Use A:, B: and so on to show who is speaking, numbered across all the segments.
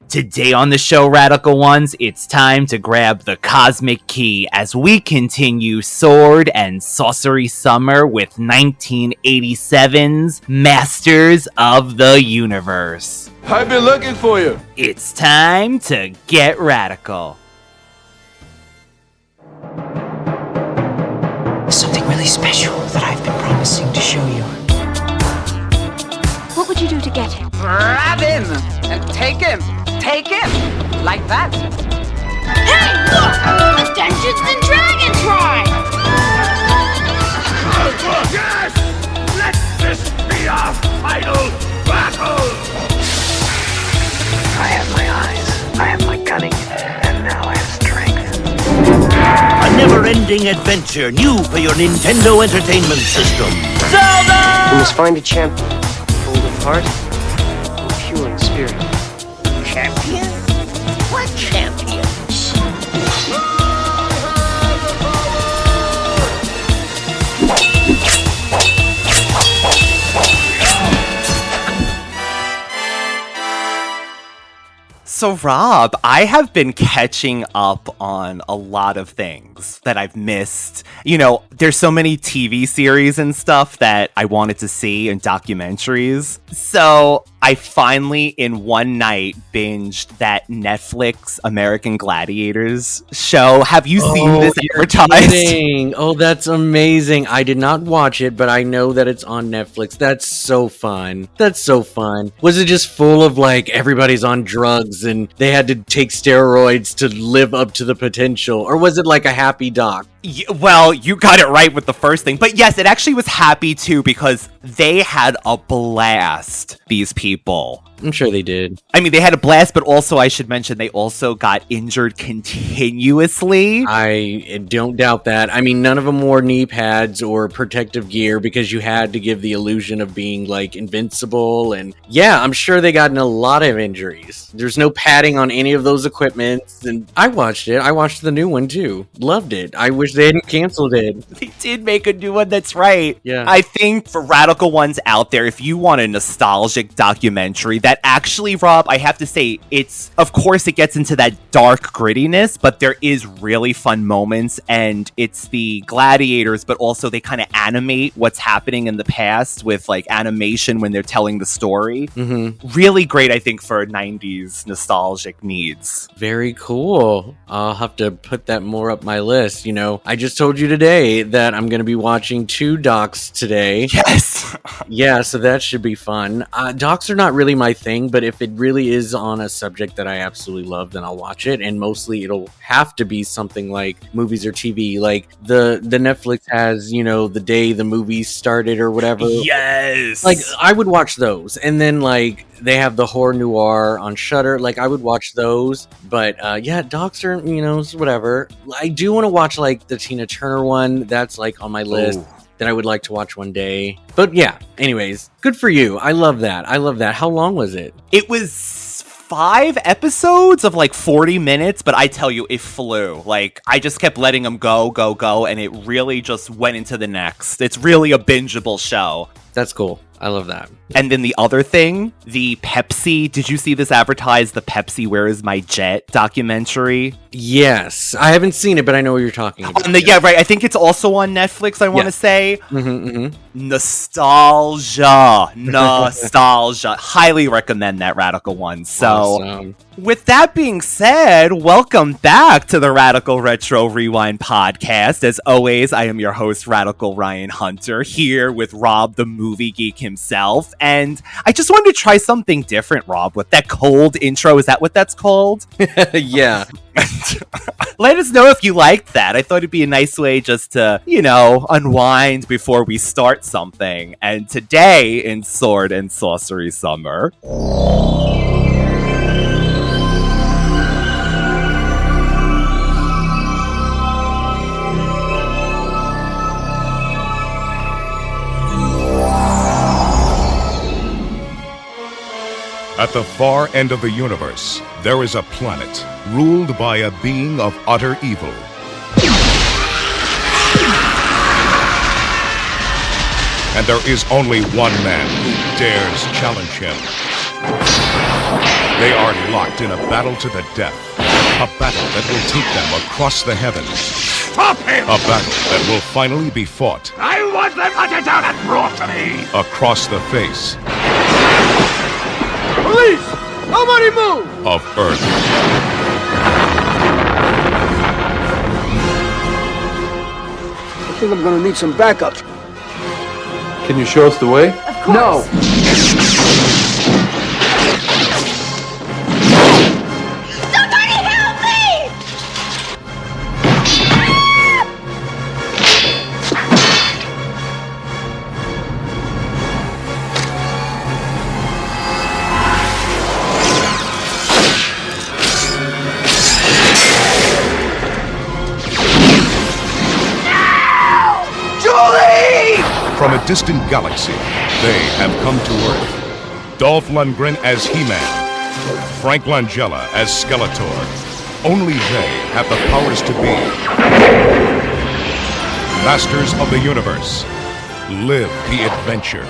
A: Today on the show, Radical Ones, it's time to grab the cosmic key as we continue Sword and Sorcery Summer with 1987's Masters of the Universe.
B: I've been looking for you.
A: It's time to get radical.
C: Something really special that I've been promising to show you.
D: What would you do to get him?
E: Grab him and take him. Take him. Like that.
D: Hey, look! A Dungeons and Dragons ride!
F: Yes! Let this be our final battle!
G: I have my eyes, I have my cunning, and now I have strength.
F: A never-ending adventure new for your Nintendo Entertainment System. Zelda!
C: You must find a champion, bold of heart, and pure in spirit.
F: Champion? What champion?
A: So, Rob, I have been catching up on a lot of things that I've missed. You know, there's so many TV series and stuff that I wanted to see and documentaries. So I finally, in one night, binged that Netflix American Gladiators show. Have you seen this advertised?
H: Kidding. Oh, that's amazing. I did not watch it, but I know that it's on Netflix. That's so fun. That's so fun. Was it just full of, like, everybody's on drugs and they had to take steroids to live up to the potential? Or was it like a happy doc?
A: Well, you got it right with the first thing. But yes, it actually was happy too because they had a blast, these people.
H: I'm sure they did.
A: I mean, they had a blast, but also I should mention they also got injured continuously.
H: I don't doubt that. I mean, none of them wore knee pads or protective gear because you had to give the illusion of being, like, invincible. And yeah, I'm sure they got in a lot of injuries. There's no padding on any of those equipments. And I watched it. I watched the new one too. Loved it. I wish they hadn't canceled it.
A: They did make a new one, that's right.
H: Yeah.
A: I think for radical ones out there, if you want a nostalgic documentary that actually, Rob, I have to say, it's, of course, it gets into that dark grittiness, but there is really fun moments, and it's the Gladiators, but also they kind of animate what's happening in the past with, like, animation when they're telling the story.
H: Mm-hmm.
A: Really great, I think, for 90s nostalgic needs.
H: Very cool. I'll have to put that more up my list. You know, I just told you today that I'm going to be watching 2 docs today.
A: Yes.
H: Yeah, so that should be fun. Docs are not really my thing, but if it really is on a subject that I absolutely love, then I'll watch it. And mostly it'll have to be something like movies or TV. Like the Netflix has, you know, the day the movie started or whatever.
A: Yes.
H: Like, I would watch those. And then, like, they have the horror noir on Shudder. Like, I would watch those. But yeah, docs are, you know, whatever. I do want to watch, like, the Tina Turner one. That's, like, on my list. That I would like to watch one day. But yeah, anyways, good for you. I love that. I love that. How long was it?
A: It was 5 episodes of like 40 minutes, but I tell you, it flew. Like, I just kept letting them go, and it really just went into the next. It's really a bingeable show.
H: That's cool. I love that.
A: And then the other thing, the Pepsi, did you see this advertised, the Pepsi Where Is My Jet documentary?
H: Yes. I haven't seen it, but I know what you're talking about.
A: Yeah, right. I think it's also on Netflix, I want to say. Nostalgia. Highly recommend that, Radical One. So,
H: awesome.
A: With that being said, welcome back to the Radical Retro Rewind podcast. As always, I am your host, Radical Ryan Hunter, here with Rob, the movie geek himself. And I just wanted to try something different, Rob, with that cold intro. Is that what that's called?
H: Yeah.
A: Let us know if you liked that. I thought it'd be a nice way just to, you know, unwind before we start something. And today in Sword and Sorcery Summer...
I: At the far end of the universe, there is a planet ruled by a being of utter evil. And there is only one man who dares challenge him. They are locked in a battle to the death. A battle that will take them across the heavens.
B: Stop him!
I: A battle that will finally be fought
B: I want them hunted down and brought to me!
I: across the face
B: Police! Nobody move!
I: of Earth.
B: I think I'm gonna need some backup.
J: Can you show us the way?
B: No!
D: Somebody help me!
I: From a distant galaxy, they have come to Earth. Dolph Lundgren as He-Man, Frank Langella as Skeletor. Only they have the powers to be masters of the universe. Live the adventure.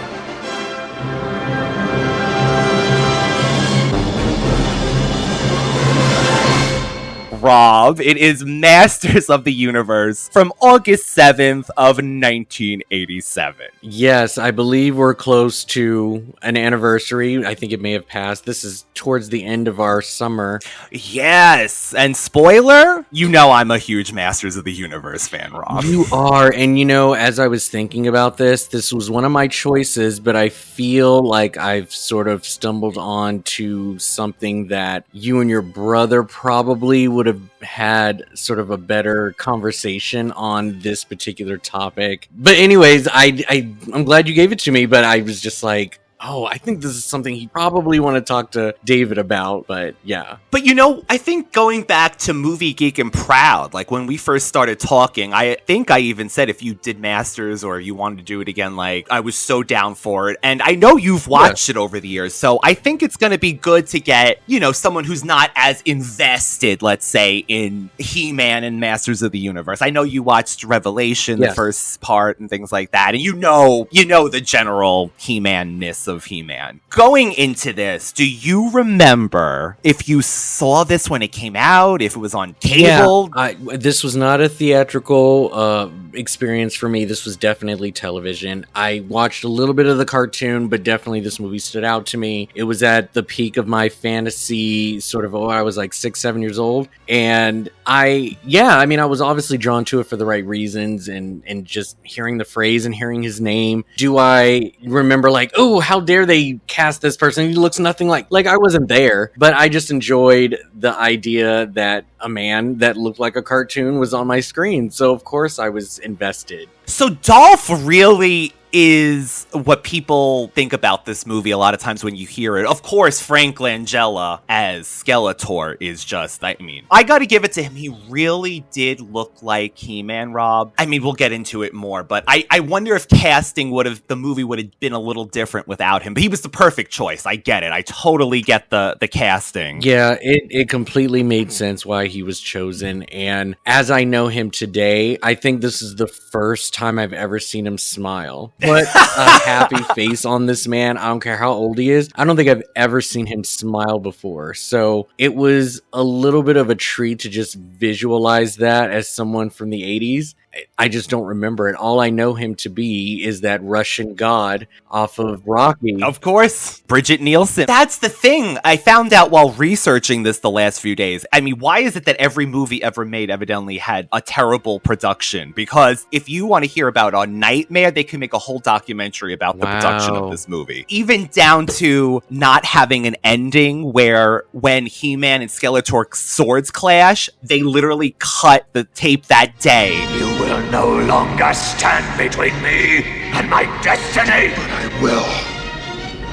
A: Rob, it is Masters of the Universe from August 7th of 1987.
H: Yes, I believe we're close to an anniversary. I think it may have passed. This is towards the end of our summer.
A: Yes, and spoiler, you know I'm a huge Masters of the Universe fan, Rob.
H: You are, and as I was thinking about this was one of my choices, but I feel like I've sort of stumbled on to something that you and your brother probably would have had sort of a better conversation on this particular topic. But anyways, I'm glad you gave it to me, but I was just like, oh, I think this is something he probably want to talk to David about, but yeah.
A: But I think going back to Movie Geek and Proud, like when we first started talking, I think I even said if you did Masters or you wanted to do it again, like I was so down for it. And I know you've watched it over the years, so I think it's going to be good to get, someone who's not as invested, let's say, in He-Man and Masters of the Universe. I know you watched Revelation, the first part and things like that, and you know the general He-Man-ness of He-Man. Going into this, do you remember if you saw this when it came out, if it was on cable?
H: Yeah, this was not a theatrical experience for me. This was definitely television. I watched a little bit of the cartoon, but definitely this movie stood out to me. It was at the peak of my fantasy I was like 6-7 years old, and I was obviously drawn to it for the right reasons, and just hearing the phrase and hearing his name. Do I remember like, oh, how dare they cast this person? He looks nothing like I wasn't there, but I just enjoyed the idea that a man that looked like a cartoon was on my screen. So of course I was invested.
A: So Dolph really is what people think about this movie a lot of times when you hear it. Of course, Frank Langella as Skeletor is just, I gotta give it to him. He really did look like He-Man, Rob. We'll get into it more, but I wonder if the movie would have been a little different without him. But he was the perfect choice. I get it. I totally get the casting.
H: Yeah, it completely made sense why he was chosen. And as I know him today, I think this is the first time I've ever seen him smile. Put a happy face on this man. I don't care how old he is. I don't think I've ever seen him smile before. So it was a little bit of a treat to just visualize that as someone from the 80s. I just don't remember it. All I know him to be is that Russian god off of Rocky.
A: Of course, Bridget Nielsen. That's the thing I found out while researching this the last few days. Why is it that every movie ever made evidently had a terrible production? Because if you want to hear about a nightmare, they can make a whole documentary about the production of this movie. Even down to not having an ending where when He-Man and Skeletor swords clash, they literally cut the tape that day.
B: You will no longer stand between me and my destiny!
J: But I will.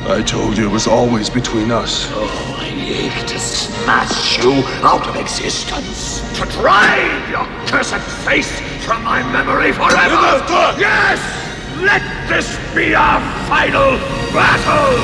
J: I told you it was always between us.
B: Oh, I ache to smash you out of existence. To drive your cursed face from my memory forever! Enough talk! Yes! Let this be our final battle!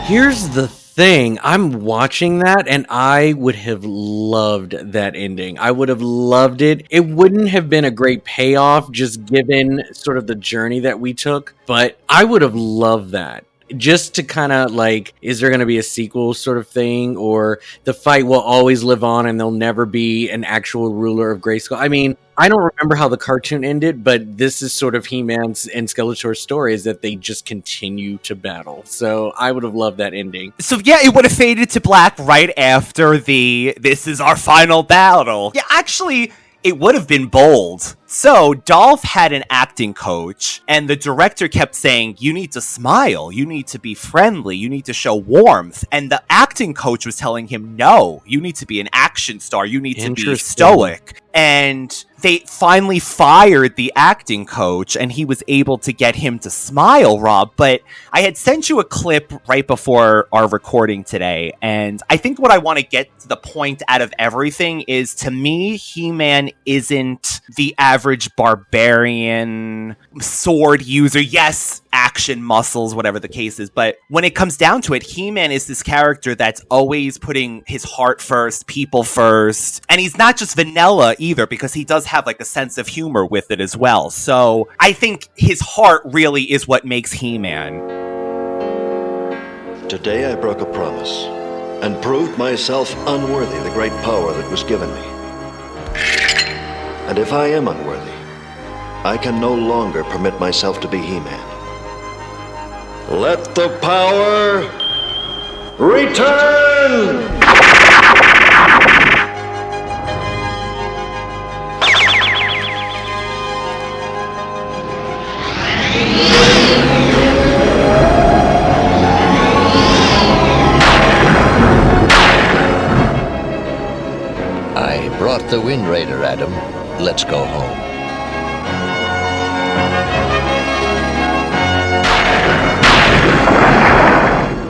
H: Here's the thing. I'm watching that and I would have loved that ending. I would have loved it. It wouldn't have been a great payoff just given sort of the journey that we took, but I would have loved that. just to kind of like, is there going to be a sequel sort of thing, or the fight will always live on and there'll never be an actual ruler of Grayskull? I mean, I don't remember how the cartoon ended, but this is sort of He-Man's and Skeletor's story, is that they just continue to battle. So I would have loved that ending.
A: So yeah, it would have faded to black right after this is our final battle. Yeah, actually, it would have been bold. So Dolph had an acting coach, and the director kept saying, you need to smile, you need to be friendly, you need to show warmth. And the acting coach was telling him, no, you need to be an action star, you need to be stoic. And they finally fired the acting coach, and he was able to get him to smile, Rob. But I had sent you a clip right before our recording today, and I think what I want to get to the point out of everything is, to me, He-Man isn't the average barbarian sword user. Yes, action muscles, whatever the case is, but when it comes down to it, He-Man is this character that's always putting his heart first, people first, and he's not just vanilla either, because he does have like a sense of humor with it as well. So I think his heart really is what makes He-Man.
K: Today I broke a promise and proved myself unworthy the great power that was given me. And if I am unworthy, I can no longer permit myself to be He-Man. Let the power return! I brought the Wind Raider, Adam. Let's go home.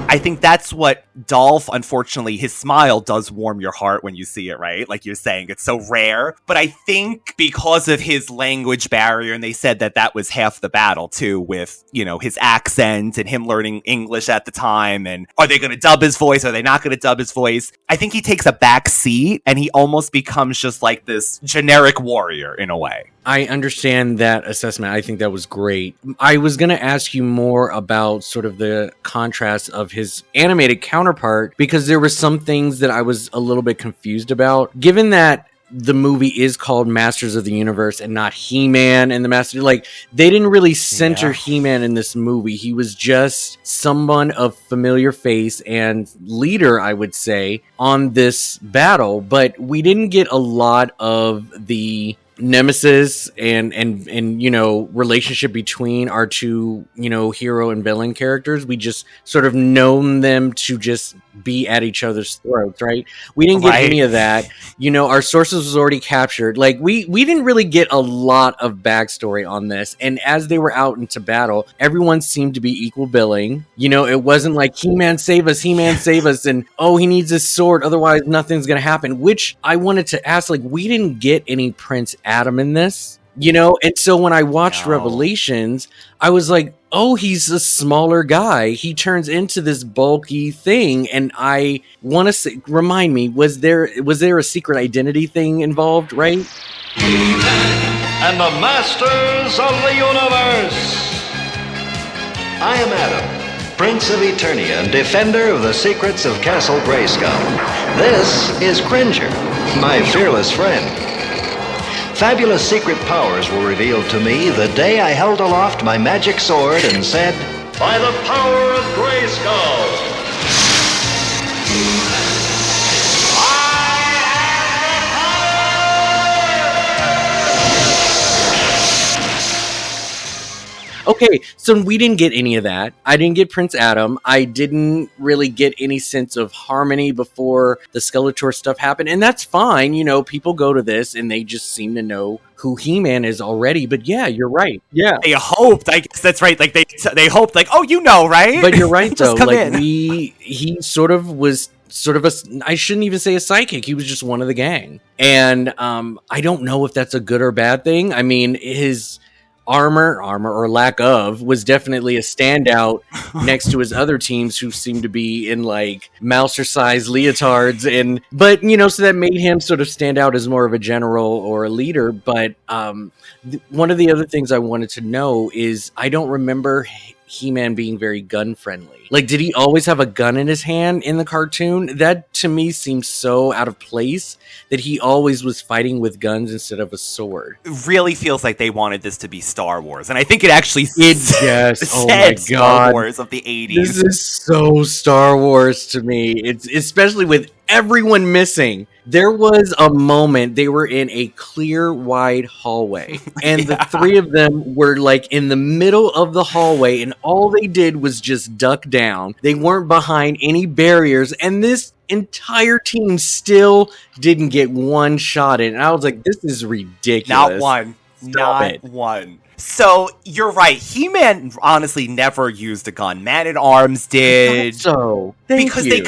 A: I think that's what Dolph, unfortunately, his smile does warm your heart when you see it, right? Like you're saying, it's so rare. But I think because of his language barrier, and they said that that was half the battle too, with, you know, his accent and him learning English at the time. And are they going to dub his voice? Are they not going to dub his voice? I think he takes a back seat and he almost becomes just like this generic warrior in a way.
H: I understand that assessment. I think that was great. I was going to ask you more about sort of the contrast of his animated counterpart, because there were some things that I was a little bit confused about. Given that the movie is called Masters of the Universe and not He-Man and the Master, like, they didn't really center He-Man in this movie. He was just someone of familiar face and leader, I would say, on this battle, but we didn't get a lot of the nemesis and you know, relationship between our two, you know, hero and villain characters. We just sort of known them to just be at each other's throats, right? We didn't get any of that. You know, our sources was already captured. Like, we didn't really get a lot of backstory on this. And as they were out into battle, everyone seemed to be equal billing. You know, it wasn't like, He-Man save us, He-Man save us, and oh, he needs his sword, otherwise nothing's gonna happen. Which I wanted to ask, like, we didn't get any Prince Adam in this, you know? And so when I watched Revelations, I was like, oh, he's a smaller guy. He turns into this bulky thing. And I want to say, remind me, was there a secret identity thing involved, right?
K: And the Masters of the Universe! I am Adam, Prince of Eternia and defender of the secrets of Castle Grayskull. This is Cringer, my fearless friend. Fabulous secret powers were revealed to me the day I held aloft my magic sword and said, "By the power of Grayskull!"
H: Okay, so we didn't get any of that. I didn't get Prince Adam. I didn't really get any sense of harmony before the Skeletor stuff happened. And that's fine. You know, people go to this and they just seem to know who He-Man is already. But yeah, you're right. Yeah.
A: They hoped, I guess that's right. Like they hoped, like, oh, you know, right?
H: But you're right, though. Like, he sort of was sort of I shouldn't even say a sidekick. He was just one of the gang. And I don't know if that's a good or bad thing. I mean, his armor or lack of was definitely a standout next to his other teams who seemed to be in like mouser-sized leotards, but you know, so that made him sort of stand out as more of a general or a leader. But one of the other things I wanted to know is, I don't remember He-Man being very gun friendly. Like, did he always have a gun in his hand in the cartoon? That to me seems so out of place that he always was fighting with guns instead of a sword.
A: It really feels like they wanted this to be Star Wars, and I think it actually
H: oh my God.
A: Star Wars of the 80s.
H: This is so Star Wars to me. It's especially with everyone missing. There was a moment they were in a clear, wide hallway, and the three of them were like in the middle of the hallway, and all they did was just duck down. They weren't behind any barriers, and this entire team still didn't get one shot in. And I was like, this is ridiculous.
A: Not one. Not one. So you're right. He-Man honestly never used a gun. Man-at-Arms did.
H: So
A: because they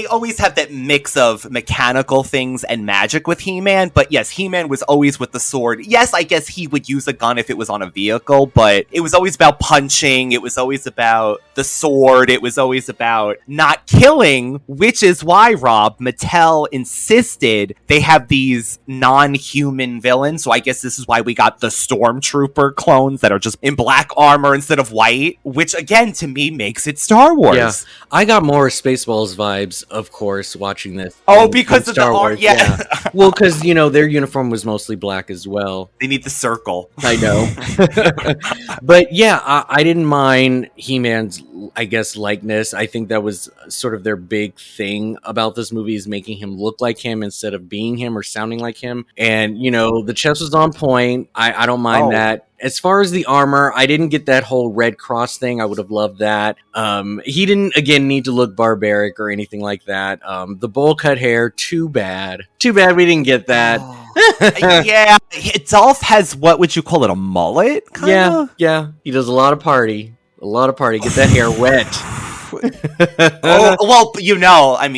A: always have that mix of mechanical things and magic with He-Man. But yes, He-Man was always with the sword. Yes, I guess he would use a gun if it was on a vehicle, but it was always about punching. It was always about the sword. It was always about not killing, which is why, Rob, Mattel insisted they have these non-human villains. So I guess this is why we got the Stormtrooper clones that are just in black armor instead of white, which again to me makes it Star Wars.
H: Yeah, I got more Spaceballs vibes, of course, watching this.
A: Because of
H: Star
A: the
H: Wars.
A: Yeah.
H: Well, because their uniform was mostly black as well.
A: They need the circle.
H: I know. But yeah, I didn't mind He-Man's, I guess, likeness. I think that was sort of their big thing about this movie, is making him look like him instead of being him or sounding like him. And the chest was on point. I don't mind that. As far as the armor, I didn't get that whole Red Cross thing. I would have loved that. He didn't, again, need to look barbaric or anything like that. The bowl cut hair, too bad. Too bad we didn't get that.
A: Yeah. Dolph has, what would you call it, a mullet? Kinda?
H: Yeah. He does a lot of party. Get that hair wet.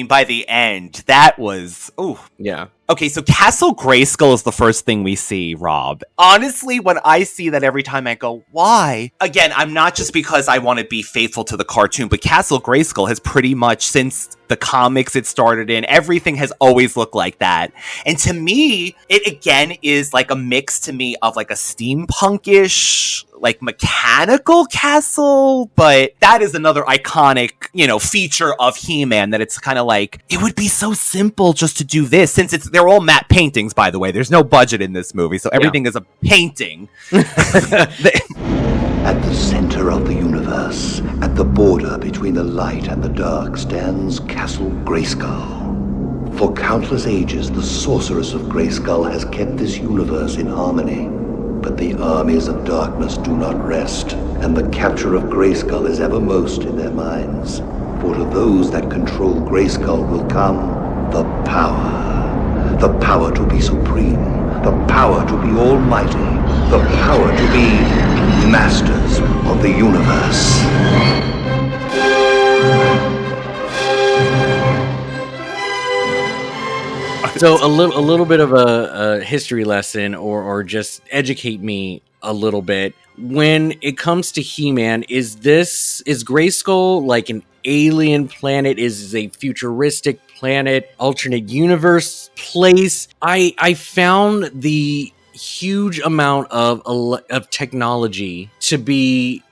A: By the end, that was... Ooh.
H: Yeah.
A: Okay, so Castle Grayskull is the first thing we see, Rob. Honestly, when I see that every time I go, why? Again, I'm not just because I want to be faithful to the cartoon, but Castle Grayskull has pretty much, since the comics it started in, everything has always looked like that. And to me, it again is like a mix to me of like a steampunkish, like mechanical castle, but that is another iconic, feature of He-Man, that it's kind of like, it would be so simple just to do this, since they're all matte paintings, by the way. There's no budget in this movie, so everything is a painting.
B: At the center of the universe, at the border between the light and the dark, stands Castle Grayskull. For countless ages, the sorceress of Grayskull has kept this universe in harmony. But the armies of darkness do not rest, and the capture of Grayskull is evermost in their minds. For to those that control Grayskull will come the power. The power to be supreme, the power to be almighty, the power to be masters of the universe.
H: So a little bit of a history lesson, or just educate me a little bit. When it comes to He-Man, is Grayskull like an alien planet? Is it a futuristic planet, alternate universe place? I found the huge amount of technology to be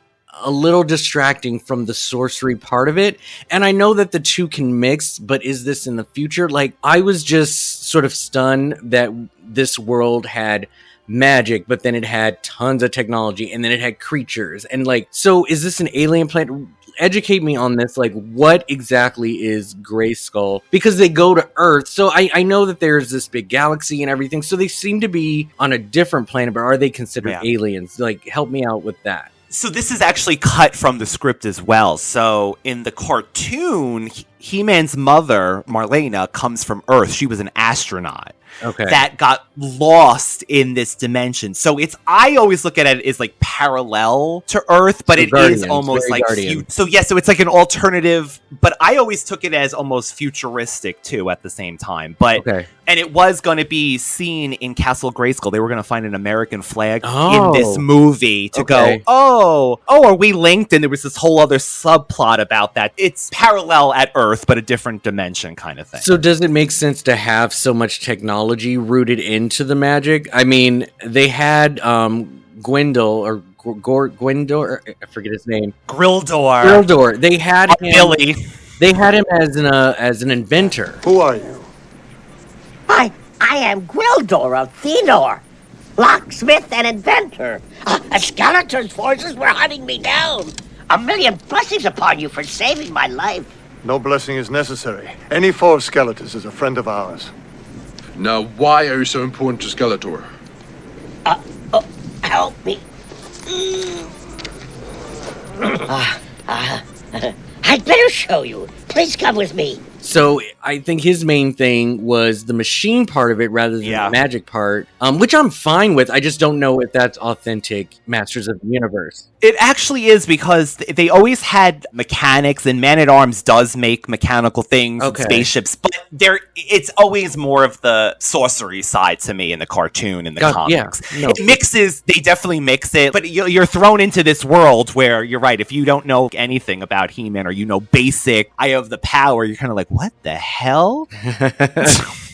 H: a little distracting from the sorcery part of it. And I know that the two can mix, but is this in the future? Like, I was just sort of stunned that this world had magic, but then it had tons of technology, and then it had creatures. And like, so is this an alien planet? Educate me on this. Like, what exactly is Grayskull? Because they go to Earth. So I know that there's this big galaxy and everything. So they seem to be on a different planet, but are they considered aliens? Like, help me out with that.
A: So this is actually cut from the script as well. So in the cartoon, He-Man's mother, Marlena, comes from Earth. She was an astronaut.
H: Okay.
A: That got lost in this dimension. So I always look at it as like parallel to Earth, but it is almost like so it's like an alternative, but I always took it as almost futuristic too at the same time. But and it was going to be seen in Castle Grayskull. They were going to find an American flag in this movie to go, are we linked? And there was this whole other subplot about that. It's parallel at Earth, but a different dimension kind of thing.
H: So does it make sense to have so much technology rooted into the magic? I mean, they had Gwendolyn, Gwendor, I forget his name.
A: Grildor.
H: They had him,
A: Billy.
H: They had him as an inventor.
J: Who are you?
L: I am Gwildor of Thenor, locksmith and inventor. Skeletor's forces were hunting me down. A million blessings upon you for saving my life.
J: No blessing is necessary. Any foe of Skeletor's is a friend of ours.
M: Now, why are you so important to Skeletor?
L: Help me. I'd better show you. Please come with me.
H: So I think his main thing was the machine part of it rather than the magic part, which I'm fine with. I just don't know if that's authentic Masters of the Universe.
A: It actually is, because they always had mechanics, and Man-at-Arms does make mechanical things, and spaceships, but it's always more of the sorcery side to me in the cartoon and the comics. Yeah, no. It mixes, they definitely mix it, but you're thrown into this world where, you're right, if you don't know anything about He-Man, or you know basic Eye of the Power, you're kind of like, what the hell?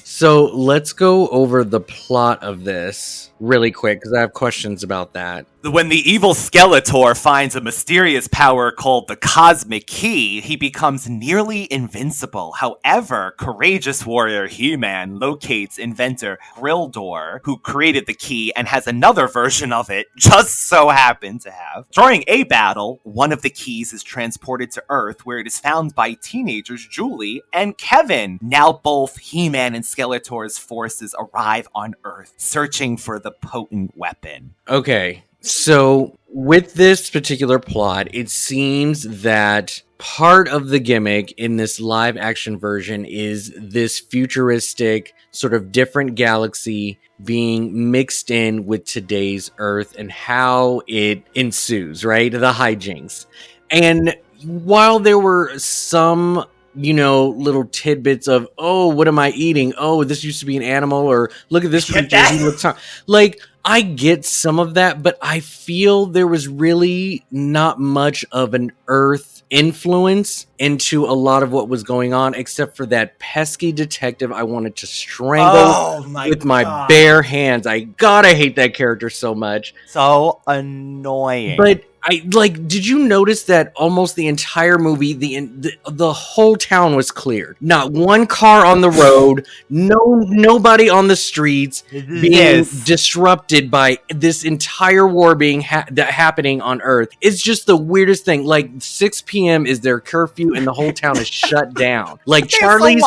H: So let's go over the plot of this really quick, because I have questions about that.
A: When the evil Skeletor finds a mysterious power called the Cosmic Key, he becomes nearly invincible. However, courageous warrior He-Man locates inventor Grildor, who created the key and has another version of it, just so happened to have. During a battle, one of the keys is transported to Earth, where it is found by teenagers Julie and Kevin. Now both He-Man and Skeletor's forces arrive on Earth, searching for the potent weapon.
H: Okay. So, with this particular plot, it seems that part of the gimmick in this live action version is this futuristic, sort of different galaxy being mixed in with today's Earth and how it ensues, right? The hijinks. And while there were some, little tidbits of, oh, what am I eating? Oh, this used to be an animal, or look at this creature. He looks like, I get some of that, but I feel there was really not much of an Earth influence into a lot of what was going on, except for that pesky detective I wanted to strangle with my bare hands. I hate that character so much.
A: So annoying.
H: But did you notice that almost the entire movie, the whole town was cleared? Not one car on the road, nobody on the streets being disrupted by this entire war being happening on Earth. It's just the weirdest thing. 6 p.m. is their curfew and the whole town is shut down. Charlie's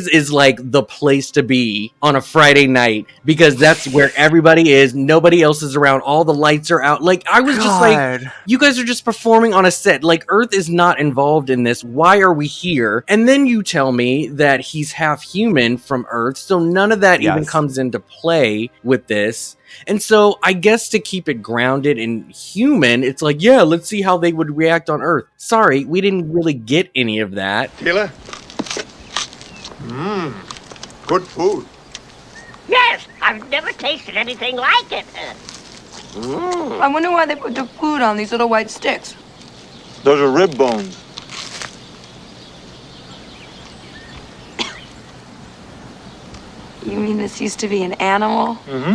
H: is the place to be on a Friday night, because that's where everybody is. Nobody else is around. All the lights are out. I was just you guys are just performing on a set. Earth is not involved in this. Why are we here? And then you tell me that he's half human from Earth, so none of that even comes into play with this. And so I guess to keep it grounded and human, it's let's see how they would react on Earth. Sorry, we didn't really get any of that.
J: Taylor? Good food.
L: Yes, I've never tasted anything like it.
N: I wonder why they put the food on these little white sticks.
J: Those are rib bones.
N: You mean this used to be an animal?
J: Mm-hmm.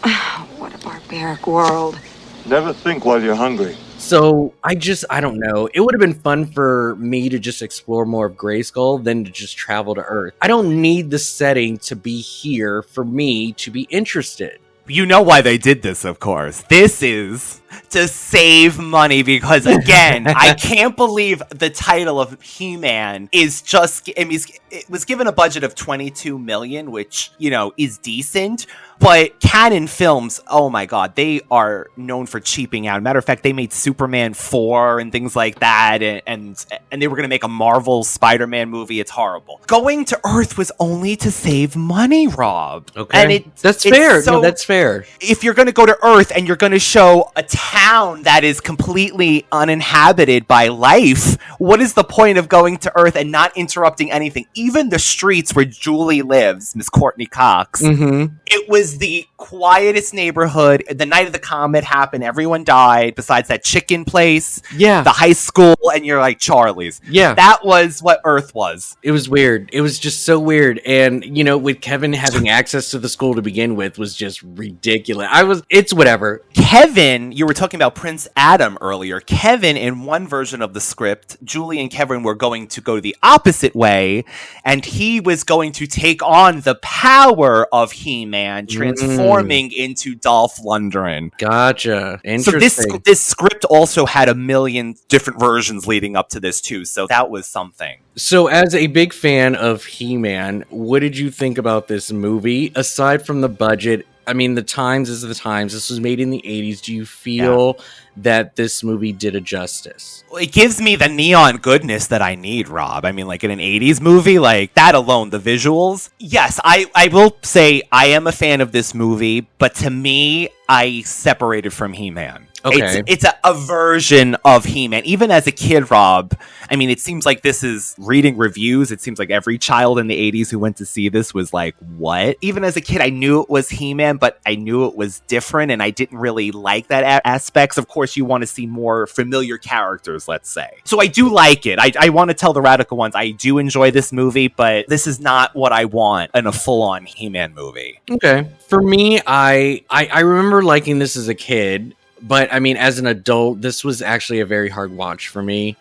N: Oh, what a barbaric world.
J: Never think while you're hungry.
H: So, I don't know. It would have been fun for me to just explore more of Grayskull than to just travel to Earth. I don't need the setting to be here for me to be interested.
A: You know why they did this, of course. This is to save money, because, again, I can't believe the title of He-Man is just... it was given a budget of $22 million, which, is decent. But Canon Films, oh my god, they are known for cheaping out. Matter of fact, they made Superman 4 and things like that, and they were going to make a Marvel Spider-Man movie. It's horrible. Going to Earth was only to save money, Rob.
H: Okay, and that's fair. So, no, that's fair.
A: If you're going to go to Earth and you're going to show a town that is completely uninhabited by life, what is the point of going to Earth and not interrupting anything? Even the streets where Julie lives, Miss Courteney Cox, it was was the quietest neighborhood. The night of the comet happened. Everyone died besides that chicken place.
H: Yeah.
A: The high school. And you're like, Charlie's.
H: Yeah.
A: That was what Earth was.
H: It was weird. It was just so weird. And, you know, with Kevin having access to the school to begin with was just ridiculous. It's whatever.
A: Kevin, you were talking about Prince Adam earlier. Kevin, in one version of the script, Julie and Kevin were going to go the opposite way, and he was going to take on the power of He-Man, transforming into Dolph Lundgren.
H: Gotcha. Interesting.
A: So this script also had a million different versions leading up to this too, so that was something.
H: So as a big fan of He-Man, what did you think about this movie? Aside from the budget, I mean, the times is the times. This was made in the 80s. Do you feel that this movie did a justice?
A: Well, it gives me the neon goodness that I need, Rob. I mean, like in an 80s movie, like that alone, the visuals. Yes, I will say I am a fan of this movie, but to me, I separated from He-Man.
H: Okay.
A: It's a version of He-Man. Even as a kid, Rob, I mean, it seems like this is reading reviews. It seems like every child in the 80s who went to see this was like, what? Even as a kid, I knew it was He-Man, but I knew it was different, and I didn't really like that aspects. Of course, you want to see more familiar characters, let's say. So I do like it. I want to tell the radical ones, I do enjoy this movie, but this is not what I want in a full-on He-Man movie.
H: Okay. For me, I remember liking this as a kid. But I mean, as an adult, this was actually a very hard watch for me.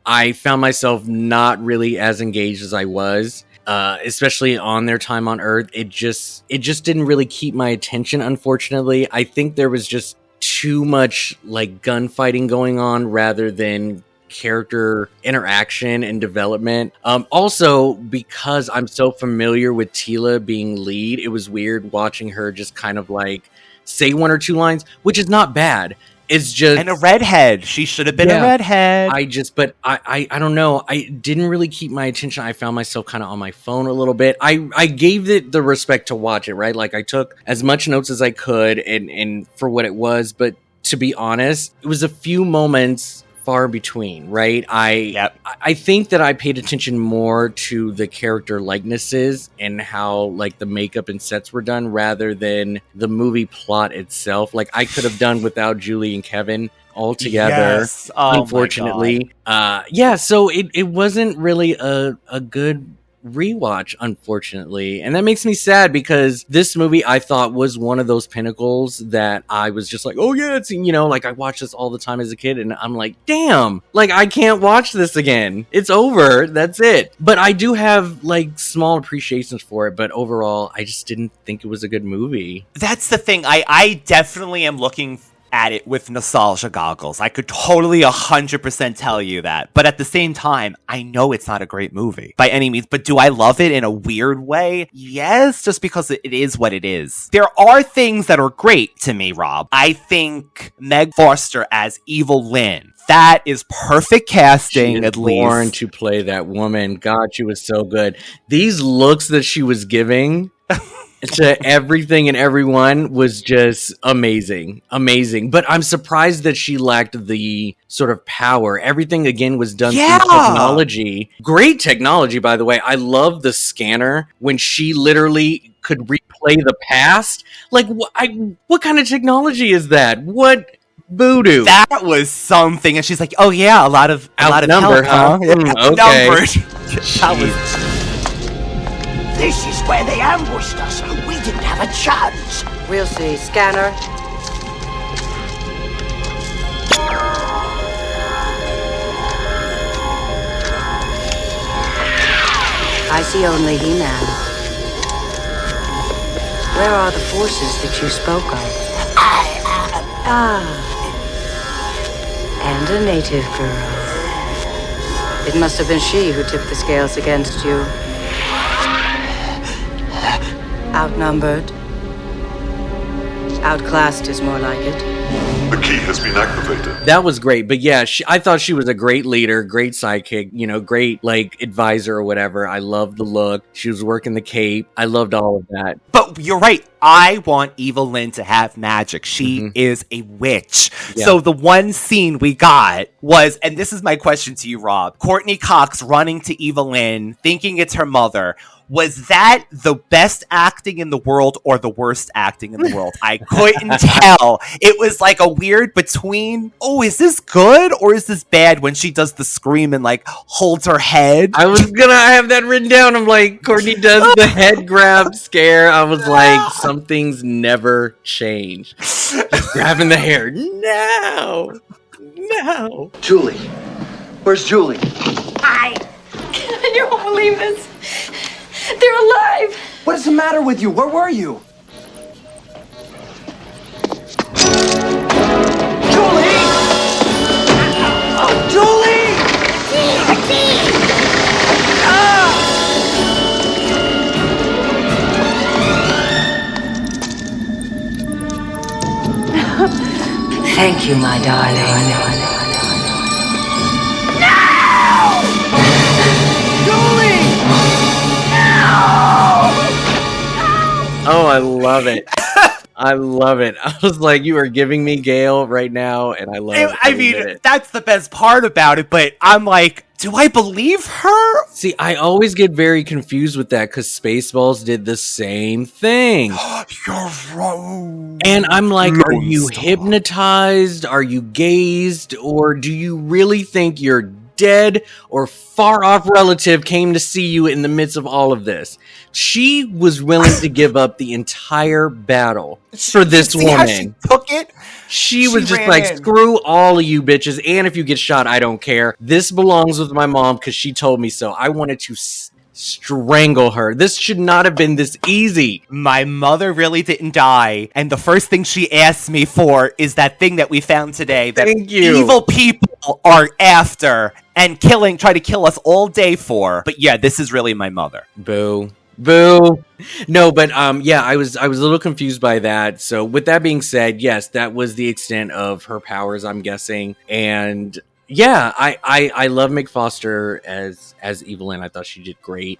H: I found myself not really as engaged as I was, especially on their time on Earth. It just didn't really keep my attention, unfortunately. I think there was just too much like gunfighting going on rather than character interaction and development. Also, because I'm so familiar with Tila being lead, it was weird watching her just kind of like say one or two lines, which is not bad. It's just... And
A: a redhead. She should have been a redhead.
H: I don't know. I didn't really keep my attention. I found myself kind of on my phone a little bit. I gave it the respect to watch it, right? Like, I took as much notes as I could and for what it was, but to be honest, it was a few moments far between, right? I think that I paid attention more to the character likenesses and how like the makeup and sets were done rather than the movie plot itself. Like I could have done without Julie and Kevin altogether.
A: Yes. Oh,
H: unfortunately. So it wasn't really a good rewatch, unfortunately, and that makes me sad because this movie I thought was one of those pinnacles that I was just like, oh yeah, it's, you know, like I watched this all the time as a kid and I'm like, damn, like I can't watch this again, it's over, that's it. But I do have like small appreciations for it, but overall I just didn't think it was a good movie.
A: That's the thing. I definitely am looking at it with nostalgia goggles. I could totally 100% tell you that. But at the same time, I know it's not a great movie by any means. But do I love it in a weird way? Yes, just because it is what it is. There are things that are great to me, Rob. I think Meg Foster as Evil Lynn, that is perfect casting, at least.
H: Born to play that woman. God, she was so good. These looks that she was giving to everything and everyone was just amazing. But I'm surprised that she lacked the sort of power. Everything again was done through technology. Great technology, by the way. I love the scanner when she literally could replay the past. Like, what kind of technology is that? What voodoo?
A: That was something. And she's like, oh yeah, a lot of
H: outnumbered, huh?
A: Outnumbered.
L: This is where they ambushed us. We didn't have a chance.
E: We'll see. Scanner. I see only He-Man. Where are the forces that you spoke of? And a native girl. It must have been she who tipped the scales against you. Outnumbered. Outclassed is more like it.
J: The key has been activated.
H: That was great. But yeah, I thought she was a great leader, great sidekick, you know, great like advisor or whatever. I loved the look. She was working the cape. I loved all of that.
A: But you're right. I want Evil Lynn to have magic. She is a witch. Yeah. So the one scene we got was, and this is my question to you, Rob, Courteney Cox running to Evelyn, thinking it's her mother. Was that the best acting in the world or the worst acting in the world? I couldn't tell. It was like a weird between, oh, is this good or is this bad when she does the scream and like holds her head?
H: I was gonna have that written down. I'm like, Courtney does the head grab scare. I was like, some things never change. Just grabbing the hair. No.
G: Julie. Where's Julie?
D: I won't believe this. They're alive.
G: What is the matter with you? Where were you? Julie! Oh, Julie!
E: Thank you, my darling.
H: Oh, I love it. I love it. I was like, you are giving me Gale right now, and I love it.
A: I mean, that's the best part about it, but I'm like, do I believe her?
H: See, I always get very confused with that because Spaceballs did the same thing.
A: You're wrong.
H: And I'm like, are you hypnotized? Are you gazed? Or do you really think your dead or far off relative came to see you in the midst of all of this? She was willing to give up the entire battle for this woman.
A: How she took it?
H: She was just like, screw all of you bitches. And if you get shot, I don't care. This belongs with my mom because she told me so. I wanted to strangle her. This should not have been this easy.
A: My mother really didn't die. And the first thing she asked me for is that thing that we found today that evil people are after and try to kill us all day for. But yeah, this is really my mother.
H: Boo. No, but yeah, I was a little confused by that. So with that being said, yes, that was the extent of her powers, I'm guessing. And yeah, I love Meg Foster as Evelyn. I thought she did great.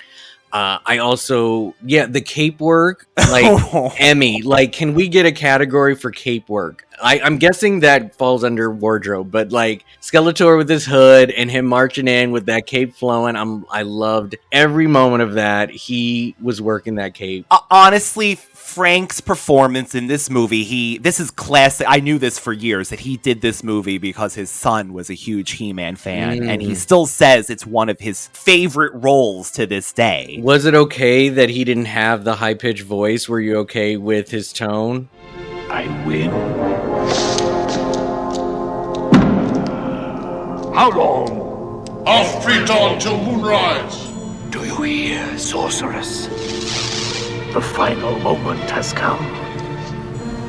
H: I also, the cape work, like Emmy, like, can we get a category for cape work? I'm guessing that falls under wardrobe, but like Skeletor with his hood and him marching in with that cape flowing, I loved every moment of that. He was working that cape.
A: Honestly, Frank's performance in this movie, this is classic. I knew this for years, that he did this movie because his son was a huge He-Man fan, and he still says it's one of his favorite roles to this day.
H: Was it okay that he didn't have the high-pitched voice? Were you okay with his tone?
B: I win. How long?
J: Off pre-dawn till moonrise.
B: Do you hear, sorceress? The final moment has come.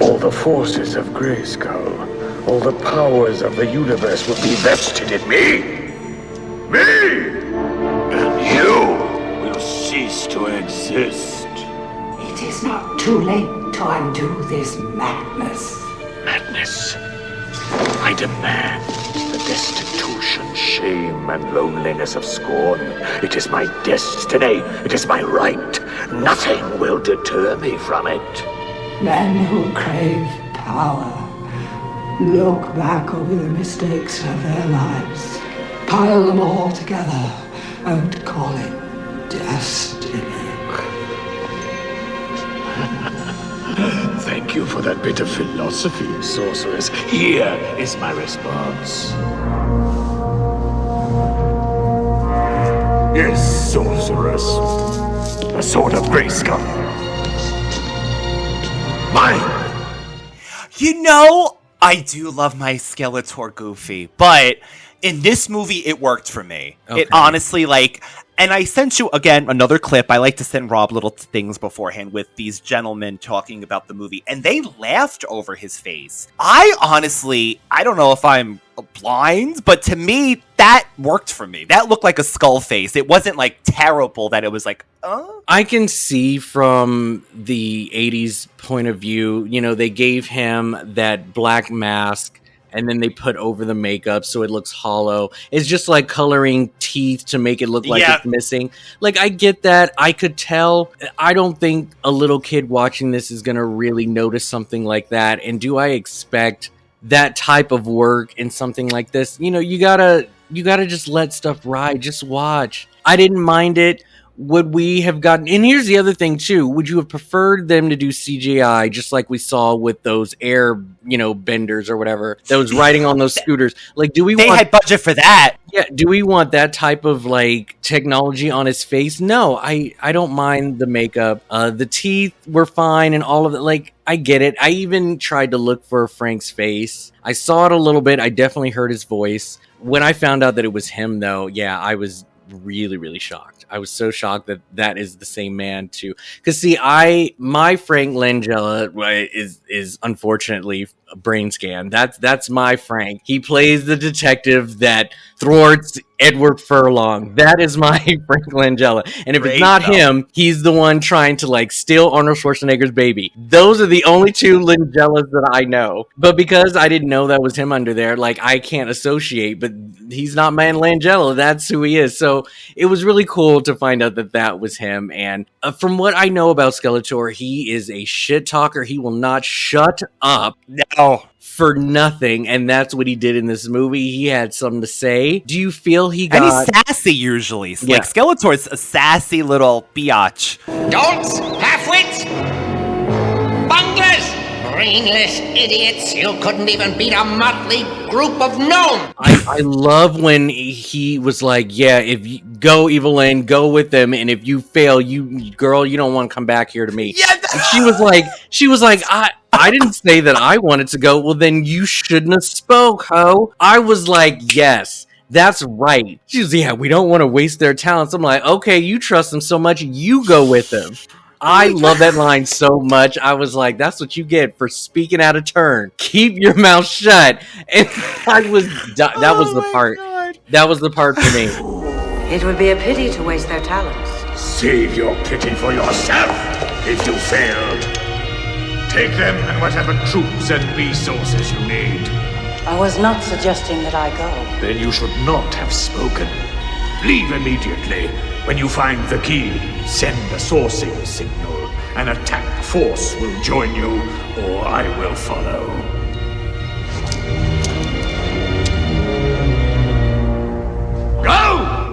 B: All the forces of Grayskull, all the powers of the universe will be vested in me. Me! And you will cease to exist.
O: It is not too late to undo this madness.
B: Madness. I demand the destitution, shame, and loneliness of scorn. It is my destiny. It is my right. Nothing will deter me from it.
O: Men who crave power look back over the mistakes of their lives, pile them all together, and call it destiny.
B: Thank you for that bit of philosophy, sorceress. Here is my response. Yes, sorceress. The sword of Grayskull. Mine!
A: You know, I do love my Skeletor Goofy, but in this movie, it worked for me. Okay. It honestly, like... And I sent you, again, another clip. I like to send Rob little things beforehand with these gentlemen talking about the movie. And they laughed over his face. I don't know if I'm blind, but to me, that worked for me. That looked like a skull face. It wasn't, like, terrible that it was like,
H: I can see from the 80s point of view, you know, they gave him that black mask and then they put over the makeup so it looks hollow. It's just like coloring teeth to make it look like it's missing. Like, I get that. I could tell. I don't think a little kid watching this is going to really notice something like that. And do I expect that type of work in something like this, you gotta just let stuff ride. Just watch. I didn't mind it. Would we have gotten, and here's the other thing too, would you have preferred them to do CGI just like we saw with those air, benders or whatever that was riding on those scooters? Like,
A: they had budget for that.
H: Yeah, do we want that type of like technology on his face? No, I don't mind the makeup. The teeth were fine and all of it. Like, I get it. I even tried to look for Frank's face. I saw it a little bit. I definitely heard his voice. When I found out that it was him, though, yeah, I was really, really shocked. I was so shocked that is the same man too. Because see, my Frank Langella is unfortunately a brain scan. That's my Frank. He plays the detective that thwarts Edward Furlong. That is my Frank Langella. And if it's not him, he's the one trying to like steal Arnold Schwarzenegger's baby. Those are the only two Langellas that I know. But because I didn't know that was him under there, like I can't associate, but he's not man Langella. That's who he is. So it was really cool to find out that was him. And from what I know about Skeletor, he is a shit talker. He will not shut up. No. For nothing, and that's what he did in this movie. He had something to say. Do you feel he got...
A: And he's sassy usually. Yeah. Like, Skeletor's a sassy little biatch.
L: Dolts, half-wits, bunglers, brainless idiots. You couldn't even beat a motley group of gnomes.
H: I love when he was like, yeah, if you go Evelyn, go with them, and if you fail, you don't want to come back here to me. Yeah, she was like, I didn't say that I wanted to go. Well, then you shouldn't have spoke, ho. I was like, yes, that's right. She was, yeah, we don't want to waste their talents. I'm like, okay, you trust them so much, you go with them. I love that line so much. I was like, that's what you get for speaking out of turn. Keep your mouth shut. And that was the part. God. That was the part for me.
P: It would be a pity to waste their talents.
B: Save your pity for yourself if you failed. Take them and whatever troops and resources you need.
P: I was not suggesting that I go.
B: Then you should not have spoken. Leave immediately. When you find the key, send a sourcing signal. An attack force will join you, or I will follow. Go!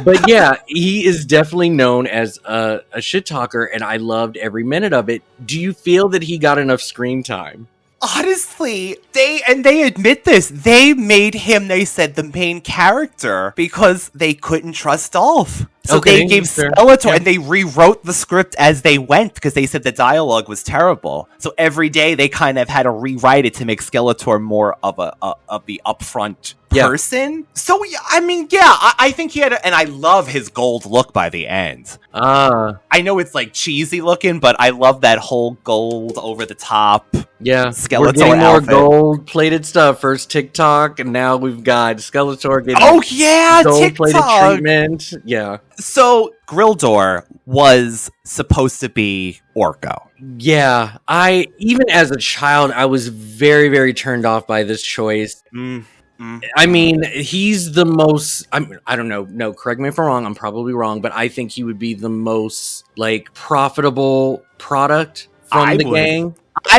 H: But yeah, he is definitely known as a shit talker, and I loved every minute of it. Do you feel that he got enough screen time?
A: Honestly, they admit this. They made him, they said, the main character because they couldn't trust Dolph. So they gave Skeletor, and they rewrote the script as they went because they said the dialogue was terrible. So every day they kind of had to rewrite it to make Skeletor more of the upfront person. So I mean, I think he had, and I love his gold look by the end. I know it's like cheesy looking, but I love that whole gold over the top.
H: Yeah,
A: Skeletor
H: we're getting
A: outfit.
H: More gold plated stuff. First TikTok, and now we've got Skeletor getting gold plated treatment. Yeah.
A: So Grildor was supposed to be Orko.
H: Yeah, even as a child, I was very, very turned off by this choice. I mean, he's the most, I don't know. No, correct me if I'm wrong. I'm probably wrong, but I think he would be the most like profitable product from the gang.
A: I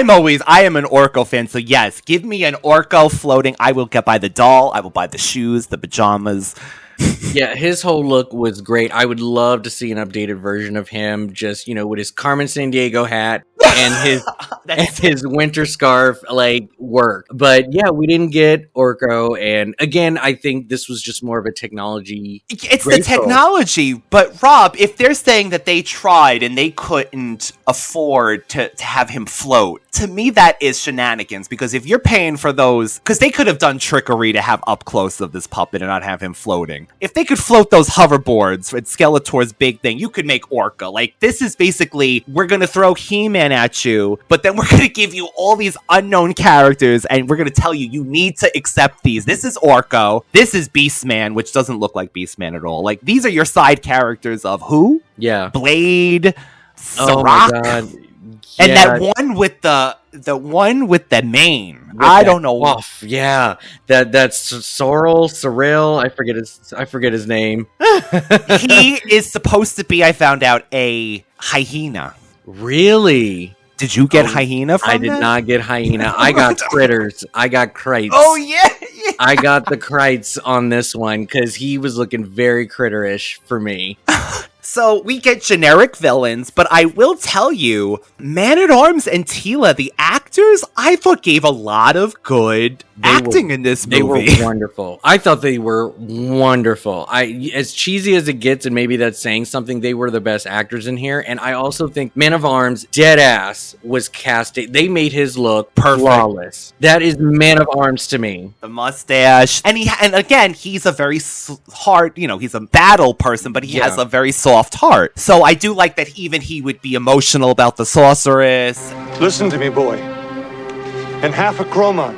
A: am an Orko fan, so yes, give me an Orko floating. I will buy the doll. I will buy the shoes, the pajamas.
H: Yeah, his whole look was great. I would love to see an updated version of him, just, with his Carmen Sandiego hat and his winter scarf, like, work. But yeah, we didn't get Orko, and again, I think this was just more of a technology.
A: It's the technology, but Rob, if they're saying that they tried and they couldn't afford to have him float, to me that is shenanigans, because if you're paying for those, because they could have done trickery to have up close of this puppet and not have him floating. If they could float those hoverboards with Skeletor's big thing, you could make Orko. Like, this is basically, we're going to throw He-Man at you, but then we're going to give you all these unknown characters, and we're going to tell you, you need to accept these. This is Orko. This is Beastman, which doesn't look like Beastman at all. Like, these are your side characters of who?
H: Yeah. Oh
A: Blade, Sirach,
H: my God. Yeah.
A: And that one with the mane. I don't know.
H: Off. Yeah. That's Cyril. I forget his name.
A: He is supposed to be, I found out, a hyena.
H: Really?
A: Did you get hyena from
H: I did
A: this?
H: not get hyena. I got critters. I got krites.
A: Oh, yeah.
H: I got the krites on this one because he was looking very critterish for me.
A: So we get generic villains, but I will tell you, Man-at-Arms and Tila, the actors, I thought gave a lot of good acting in this movie.
H: They were wonderful. I thought they were wonderful. As cheesy as it gets, and maybe that's saying something, they were the best actors in here. And I also think Man-at-Arms, dead ass, was casted. They made his look
A: perfect.
H: Flawless. That is Man-at-Arms to me.
A: The mustache. And again, he's a very hard, he's a battle person, but he has a very soft heart. So I do like that even he would be emotional about the sorceress.
Q: Listen to me, boy. In half a chromon,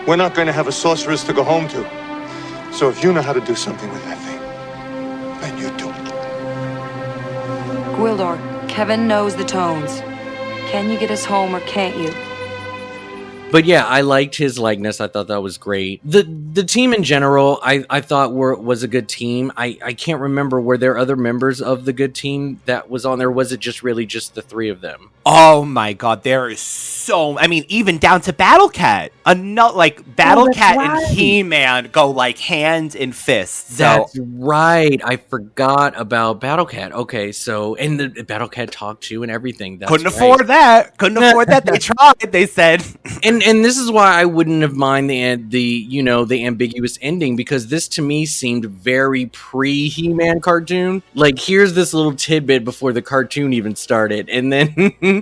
Q: we're not going to have a sorceress to go home to. So if you know how to do something with that thing, then you do it.
N: Gwildor, Kevin knows the tones. Can you get us home or can't you?
H: But yeah, I liked his likeness. I thought that was great. The team in general, I thought was a good team. I can't remember, were there other members of the good team that was on there? Was it just really just the three of them?
A: Oh my god, there is even down to Battle Cat. Battle Cat and He-Man go hand in fist. So.
H: That's right. I forgot about Battle Cat. Okay, so, and the Battle Cat talked to and everything. That's
A: Couldn't afford that. They tried. They said.
H: And this is why I wouldn't have minded the ambiguous ending, because this to me seemed very pre-He-Man cartoon. Like, here's this little tidbit before the cartoon even started, and then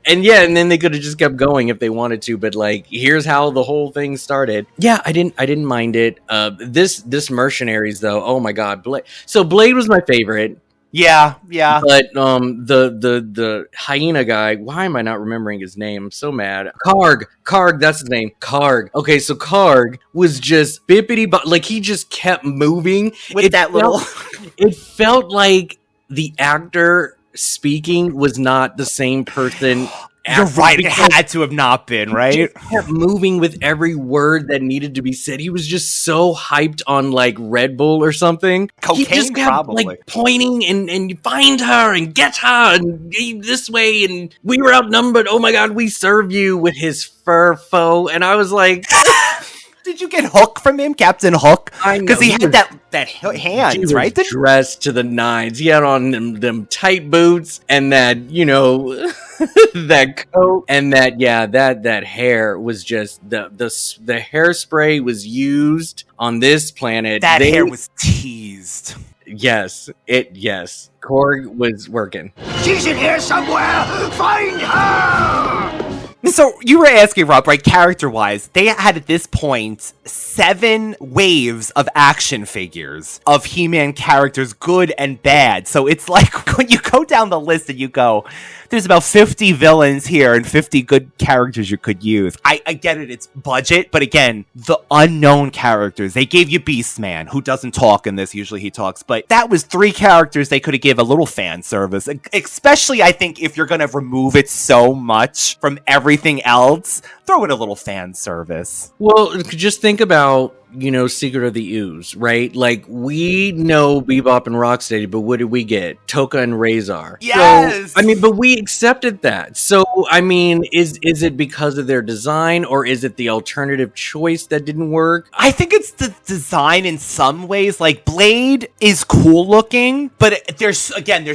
H: and then they could have just kept going if they wanted to, but here's how the whole thing started. Yeah, I didn't mind it. This Mercenaries though, oh my god, Blade was my favorite.
A: Yeah.
H: But the hyena guy, why am I not remembering his name? I'm so mad. Karg, that's his name. Karg. Okay, so Karg was just bippity he just kept moving. It felt like the actor speaking was not the same person.
A: You're right. It had to have not been, right?
H: He just kept moving with every word that needed to be said. He was just so hyped on Red Bull or something.
A: Cocaine,
H: he just kept
A: probably
H: pointing and find her and get her and this way, and we were outnumbered. Oh my god, we serve you, with his fur foe. And I was like,
A: did you get Hook from him, Captain Hook?
H: I know,
A: because he had that hands, right?
H: Dressed to the nines. He had on them tight boots and that that coat, and that hair was just the hairspray was used on this planet.
A: That hair was teased.
H: Yes. Korg was working.
B: She's in here somewhere. Find her.
A: So you were asking, Rob, right? Character-wise, they had at this point 7 waves of action figures of He-Man characters, good and bad. So it's like when you go down the list and you go, there's about 50 villains here and 50 good characters you could use. I get it, it's budget, but again, the unknown characters. They gave you Beastman, who doesn't talk in this, usually he talks, but that was 3 characters they could have given a little fan service. Especially, I think, if you're going to remove it so much from everything else, throw in a little fan service.
H: Well, just think about, Secret of the Ooze, right? We know Bebop and Rocksteady, but what did we get? Toka and Razor.
A: Yes!
H: So, but we accepted that. So, is it because of their design, or is it the alternative choice that didn't work?
A: I think it's the design in some ways. Blade is cool looking, but there's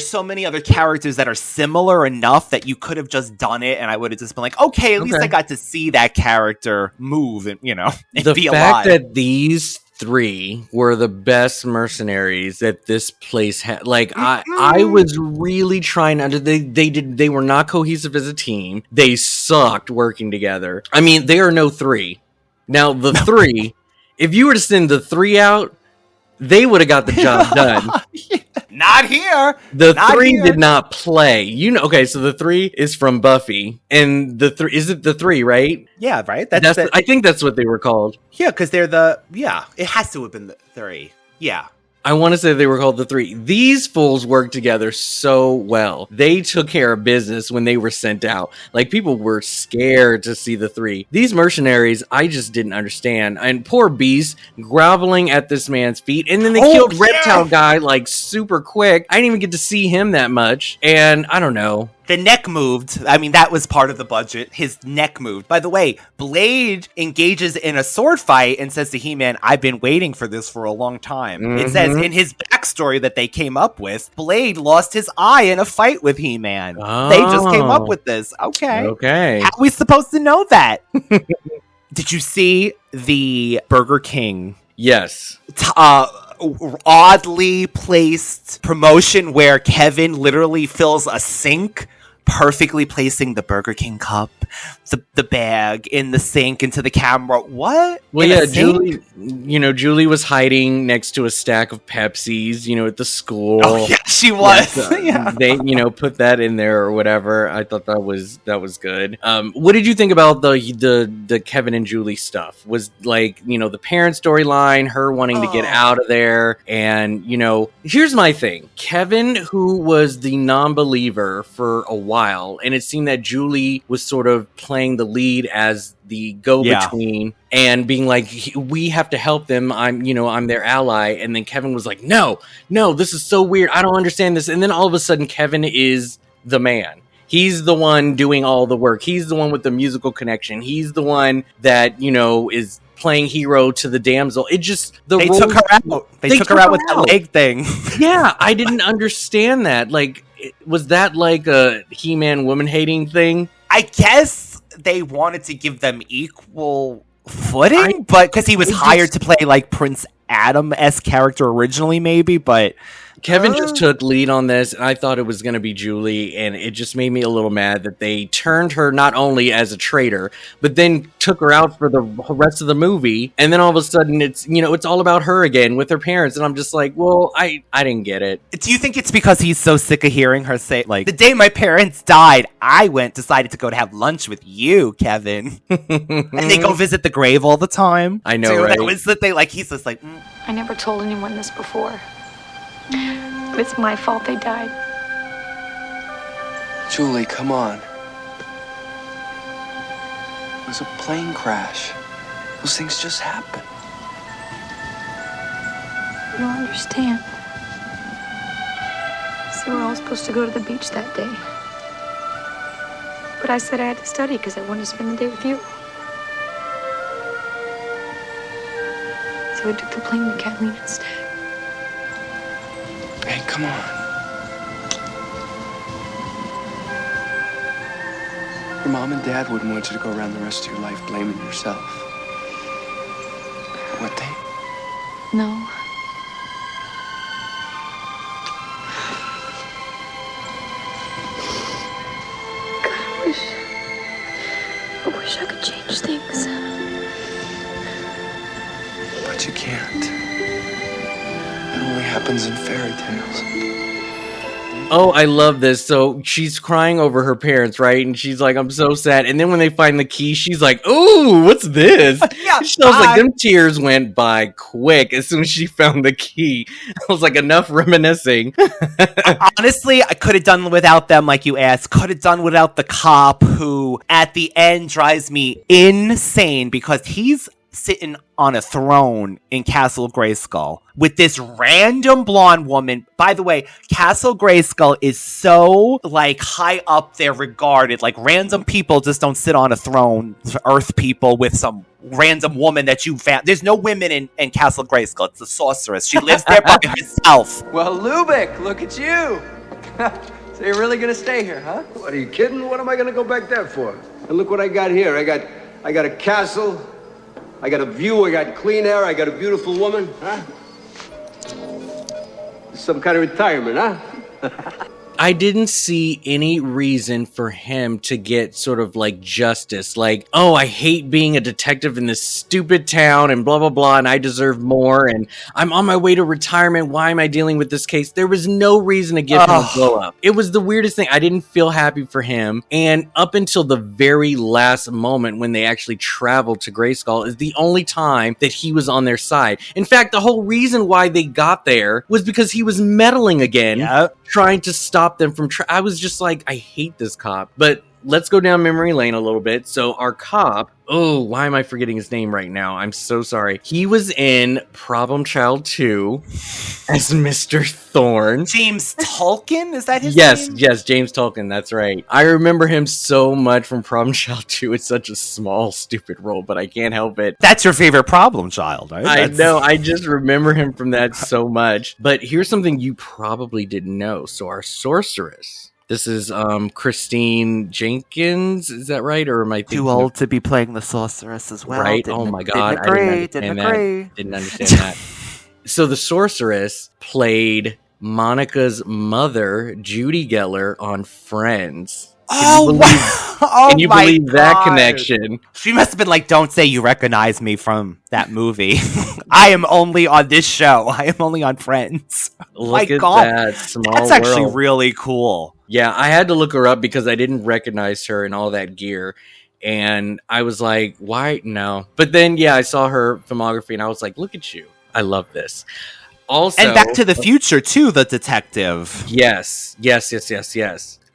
A: so many other characters that are similar enough that you could have just done it, and I would have just been like, okay, at least I got to see that character move and, and
H: the
A: be
H: fact
A: alive.
H: That these 3 were the best mercenaries that this place had. I was really trying to. They were not cohesive as a team. They sucked working together. They are no 3. Now the 3, if you were to send the 3 out, they would have got the job done.
A: Not here.
H: The 3 did not play. Okay, so the 3 is from Buffy, and the 3 is it the 3, right?
A: Yeah, right.
H: I think that's what they were called.
A: Yeah, because they're it has to have been the 3. Yeah.
H: I want to say they were called the 3. These fools worked together so well. They took care of business when they were sent out. People were scared to see the 3. These mercenaries, I just didn't understand. And poor Beast groveling at this man's feet. And then they killed Reptile Guy super quick. I didn't even get to see him that much. And I don't know.
A: The neck moved. I mean, that was part of the budget. His neck moved. By the way, Blade engages in a sword fight and says to He-Man, I've been waiting for this for a long time. Mm-hmm. It says in his backstory that they came up with, Blade lost his eye in a fight with He-Man. Oh. They just came up with this. Okay. How are we supposed to know that? Did you see the Burger King?
H: Yes.
A: Oddly placed promotion where Kevin literally fills a sink, perfectly placing the Burger King cup, the bag in the sink into the camera. What?
H: Well, yeah, Julie was hiding next to a stack of Pepsis, at the school.
A: Oh, yeah, she was.
H: Yeah. They, put that in there or whatever. I thought that was good. What did you think about the Kevin and Julie stuff? Was the parent storyline, her wanting to get out of there, and here's my thing. Kevin, who was the non-believer for a while, and it seemed that Julie was sort of playing the lead as the go-between and being like, we have to help them. I'm their ally. And then Kevin was like, no, this is so weird. I don't understand this. And then all of a sudden, Kevin is the man. He's the one doing all the work. He's the one with the musical connection. He's the one that, is playing hero to the damsel. It just
A: they took her out. They took her out with that leg thing.
H: Yeah, I didn't understand that. Was that like a He-Man woman hating thing?
A: I guess they wanted to give them equal footing, but because he was hired to play like Prince Adam-esque character originally, maybe, but
H: Kevin just took lead on this, and I thought it was going to be Julie, and it just made me a little mad that they turned her not only as a traitor, but then took her out for the rest of the movie, and then all of a sudden it's all about her again with her parents, and I'm just like, well, I didn't get it.
A: Do you think it's because he's so sick of hearing her say, like, the day my parents died, I decided to go to have lunch with you, Kevin, and they go visit the grave all the time?
H: I know, right?
A: That was the thing, he's just like,
R: I never told anyone this before. But it's my fault they died.
S: Julie, come on. It was a plane crash. Those things just happen.
R: You don't understand. See, we're all supposed to go to the beach that day. But I said I had to study because I wanted to spend the day with you. So I took the plane to Kathleen instead.
S: Hey, come on. Your mom and dad wouldn't want you to go around the rest of your life blaming yourself. Would they?
R: No. God, I wish I could change things.
S: But you can't. It only happens in fairy tales.
H: Oh, I love this. So she's crying over her parents, right? And she's like, I'm so sad. And then when they find the key, she's like, ooh, what's this?
A: Yeah,
H: I was like, them tears went by quick as soon as she found the key. I was like, enough reminiscing.
A: Honestly, I could have done without them, like you asked. Could have done without the cop who, at the end, drives me insane because he's sitting on a throne in Castle Grayskull with this random blonde woman. By the way, Castle Grayskull is so high up there regarded. Random people just don't sit on a throne, Earth people, with some random woman that you found. There's no women in Castle Grayskull. It's a sorceress. She lives there by herself.
S: Well, Lubick, look at you. So you're really gonna stay here, huh?
T: What, are you kidding? What am I gonna go back there for? And look what I got here. I got a castle. I got a view, I got clean air, I got a beautiful woman, huh? Some kind of retirement, huh?
H: I didn't see any reason for him to get sort of justice. Oh, I hate being a detective in this stupid town and blah, blah, blah, and I deserve more, and I'm on my way to retirement. Why am I dealing with this case? There was no reason to give him a blow up. It was the weirdest thing. I didn't feel happy for him. And up until the very last moment when they actually traveled to Grayskull is the only time that he was on their side. In fact, the whole reason why they got there was because he was meddling again, trying to stop them from I was just like, I hate this cop. But let's go down memory lane a little bit. So our cop, why am I forgetting his name right now? I'm so sorry. He was in Problem Child 2 as Mr. Thorne.
A: James Tolkien? Is that his name?
H: Yes, James Tolkien. That's right. I remember him so much from Problem Child 2. It's such a small, stupid role, but I can't help it.
A: That's your favorite Problem Child, right?
H: I know. I just remember him from that so much. But here's something you probably didn't know. So our sorceress. This is Christine Jenkins, is that right? Or am I
A: too old to be playing the sorceress as well?
H: Right? Oh my god, I didn't understand that. So the sorceress played Monica's mother, Judy Geller, on Friends. Can you believe that connection?
A: She must have been like, don't say you recognize me from that movie. I am only on this show. I am only on Friends.
H: Look at that small
A: That's actually
H: world.
A: really cool.
H: Yeah, I had to look her up because I didn't recognize her in all that gear. And I was like, why? No. But then, yeah, I saw her filmography and I was like, look at you. I love this. Also,
A: and Back to the Future, too, the detective.
H: Yes.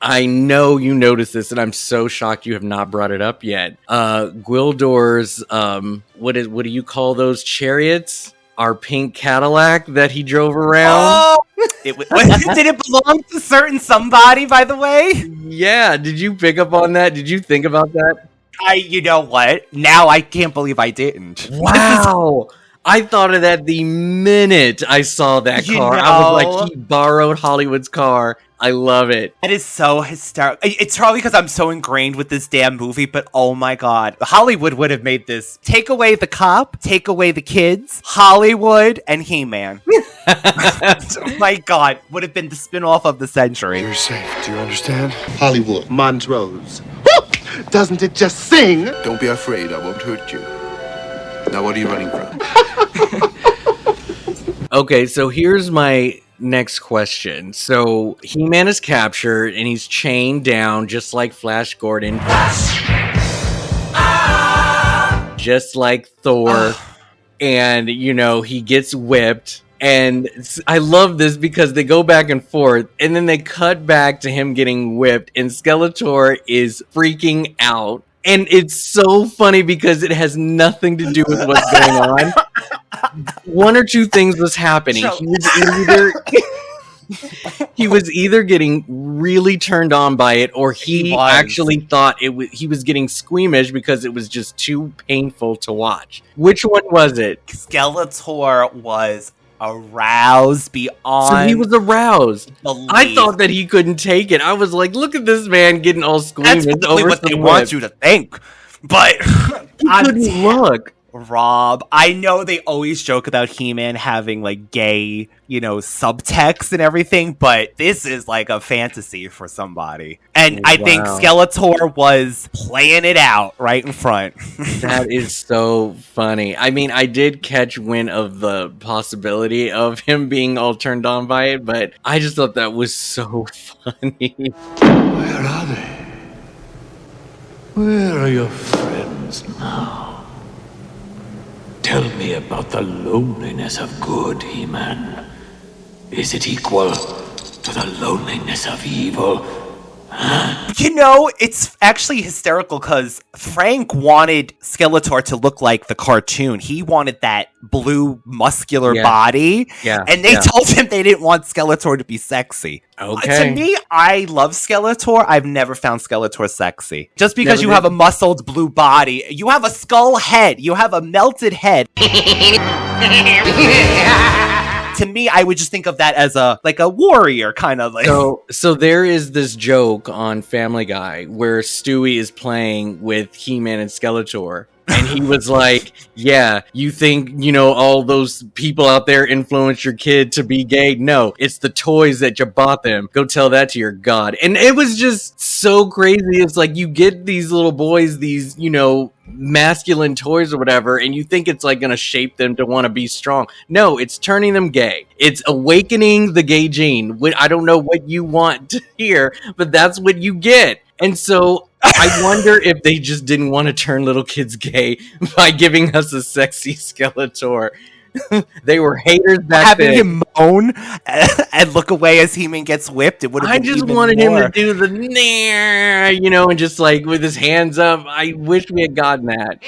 H: I know you noticed this, and I'm so shocked you have not brought it up yet. Gwildor's, what do you call those chariots? Our pink Cadillac that he drove around.
A: Did it belong to certain somebody, by the way?
H: Yeah, did you pick up on that? Did you think about that?
A: You know what? Now I can't believe I didn't.
H: Wow. I thought of that the minute I saw that car. I was like, he borrowed Hollywood's car. I love it.
A: It is so hysterical. It's probably because I'm so ingrained with this damn movie, but oh my god. Hollywood would have made this. Take away the cop, take away the kids, Hollywood, and He-Man. Oh my god. Would have been the spin-off of the century.
J: You're safe. Do you understand?
B: Hollywood. Montrose. Doesn't it just sing?
J: Don't be afraid. I won't hurt you. Now, what are you running from?
H: Okay, so here's my next question. So He-Man is captured and he's chained down just like Flash Gordon. Just like Thor. And, he gets whipped. And I love this because they go back and forth and then they cut back to him getting whipped and Skeletor is freaking out. And it's so funny because it has nothing to do with what's going on. One or two things was happening. He was either getting really turned on by it, or he actually thought he was getting squeamish because it was just too painful to watch. Which one was it?
A: Skeletor was aroused beyond.
H: So he was aroused.
A: Belief.
H: I thought that he couldn't take it. I was like, look at this man getting all squeamish.
A: That's probably what they want you to think. But
H: he couldn't look.
A: Rob, I know they always joke about He-Man having like gay, subtext and everything, but this is like a fantasy for somebody. And I think Skeletor was playing it out right in front.
H: That is so funny. I mean, I did catch wind of the possibility of him being all turned on by it, but I just thought that was so funny.
B: Where are they? Where are your friends now? Tell me about the loneliness of good, He-Man. Is it equal to the loneliness of evil?
A: It's actually hysterical because Frank wanted Skeletor to look like the cartoon. He wanted that blue, muscular body.
H: Yeah.
A: And they told him they didn't want Skeletor to be sexy.
H: Okay.
A: To me, I love Skeletor. I've never found Skeletor sexy. Just because you have a muscled blue body, you have a skull head, you have a melted head. To me, I would just think of that as a warrior kind of like.
H: So there is this joke on Family Guy where Stewie is playing with He-Man and Skeletor. And he was like, yeah, you think, all those people out there influence your kid to be gay? No, it's the toys that you bought them. Go tell that to your god. And it was just so crazy. It's like you get these little boys, these, masculine toys or whatever, and you think it's like going to shape them to want to be strong. No, it's turning them gay. It's awakening the gay gene. I don't know what you want to hear, but that's what you get. And so I wonder if they just didn't want to turn little kids gay by giving us a sexy Skeletor. They were haters back
A: Having
H: then.
A: him moan and look away as He-Man gets whipped, it would have
H: I
A: been
H: just
A: even
H: wanted
A: more.
H: him to do the nair, and just like with his hands up. I wish we had gotten that.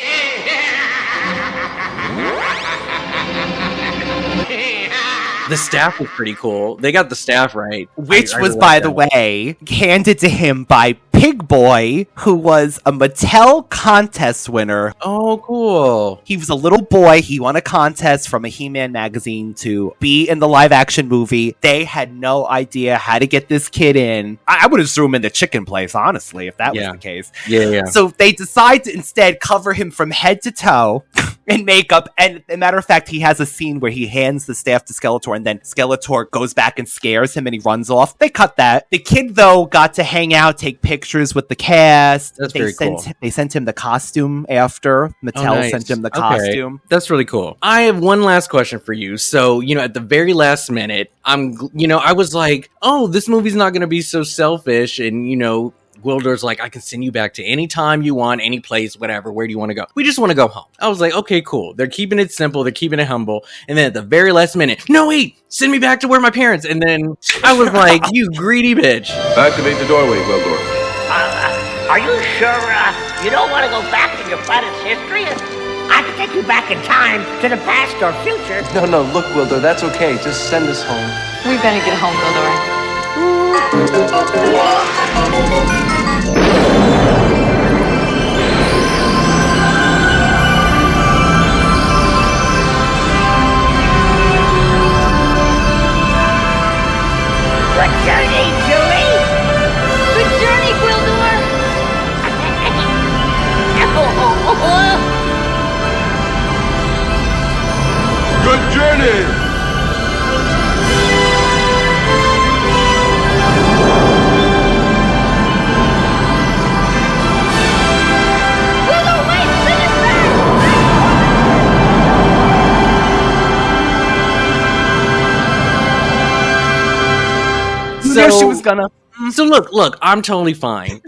H: The staff was pretty cool. They got the staff right.
A: Which
H: I
A: was,
H: really
A: by
H: like
A: the
H: that.
A: way, handed to him by Pig Boy, who was a Mattel contest winner.
H: Oh, cool.
A: He was a little boy. He won a contest from a He-Man magazine to be in the live-action movie. They had no idea how to get this kid in. I would have threw him in the chicken place, honestly, if that was the case.
H: Yeah.
A: So they decide to instead cover him from head to toe in makeup. And as a matter of fact, he has a scene where he hands the staff to Skeletor, and then Skeletor goes back and scares him and he runs off. They cut that. The kid, though, got to hang out, take pictures with the cast.
H: That's very cool.
A: They sent him the costume after. Mattel sent him the costume.
H: That's really cool. I have one last question for you. So, at the very last minute, I was like, oh, this movie's not going to be so selfish. And, Gwildor's like, I can send you back to any time you want, any place, whatever. Where do you want to go? We just want to go home. I was like, okay, cool. They're keeping it simple. They're keeping it humble. And then at the very last minute, no, wait, send me back to where my parents. And then I was like, you greedy bitch.
M: Activate the doorway, Gwildor.
L: Are you sure you don't want to go back in your planet's history? I can take you back in time to the past or future.
S: No, look, Gwildor, that's okay. Just send us home.
N: We better get home, Gwildor.
L: Good journey, Julie!
D: Good journey, Gwildor!
M: Good journey!
A: She was gonna.
H: So look, I'm totally fine.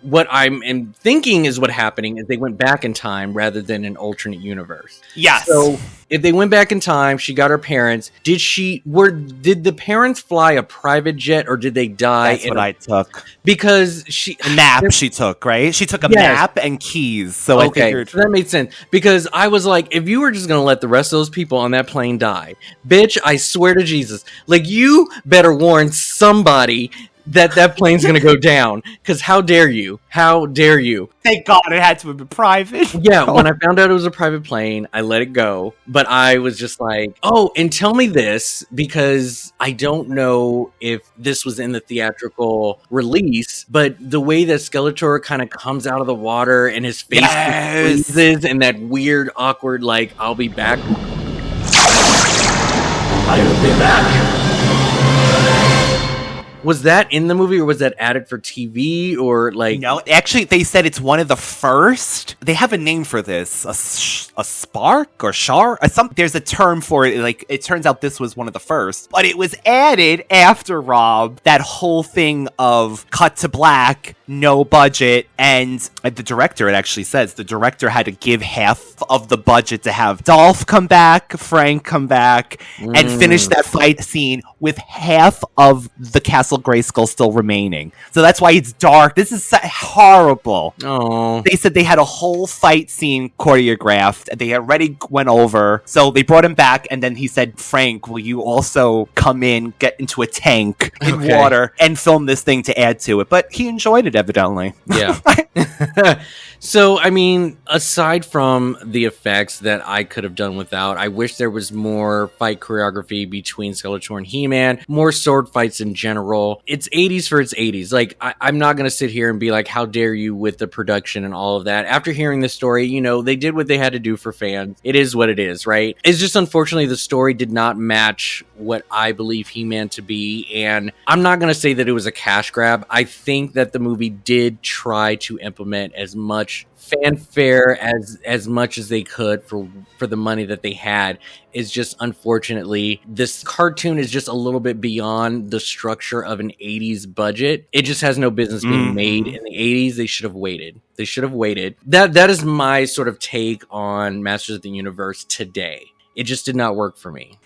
H: What I'm thinking is what happening is they went back in time rather than an alternate universe.
A: Yes.
H: So if they went back in time, she got her parents. Did the parents fly a private jet or did they die?
A: That's what I took.
H: Because
A: a nap she took, right? She took a nap and keys. So I figured
H: so that made sense. Because I was like, if you were just gonna let the rest of those people on that plane die, bitch, I swear to Jesus, like you better warn somebody that plane's gonna go down, because how dare you?
A: Thank God it had to have been private.
H: Yeah, when I found out it was a private plane, I let it go. But I was just like, oh, and tell me this, because I don't know if this was in the theatrical release, but the way that Skeletor kind of comes out of the water and his face freezes and that weird, awkward, like, I'll be back.
B: I'll be back.
H: Was that in the movie, or was that added for TV, or like?
A: No, actually, they said it's one of the first. They have a name for this, a spark or char. There's a term for it. Like, it turns out this was one of the first, but it was added after Rob. That whole thing of cut to black, no budget, and the director. It actually says the director had to give half of the budget to have Dolph come back, Frank come back, and finish that fight scene with half of the Castle Grayskull still remaining. So that's why it's dark. This is horrible.
H: Oh.
A: They said they had a whole fight scene choreographed and they already went over. So they brought him back and then he said, Frank, will you also come in, get into a tank in water and film this thing to add to it? But he enjoyed it, evidently.
H: Yeah. So, I mean, aside from the effects that I could have done without, I wish there was more fight choreography between Skeletor and He-Man, more sword fights in general. It's 80s for its 80s. Like, I'm not going to sit here and be like, how dare you with the production and all of that. After hearing the story, they did what they had to do for fans. It is what it is, right? It's just unfortunately the story did not match what I believe He-Man to be, and I'm not going to say that it was a cash grab. I think that the movie did try to implement as much fanfare as much as they could for the money that they had. Is just unfortunately this cartoon is just a little bit beyond the structure of an 80s budget. It just has no business being made in the 80s. They should have waited. That is my sort of take on Masters of the Universe today. It just did not work for me.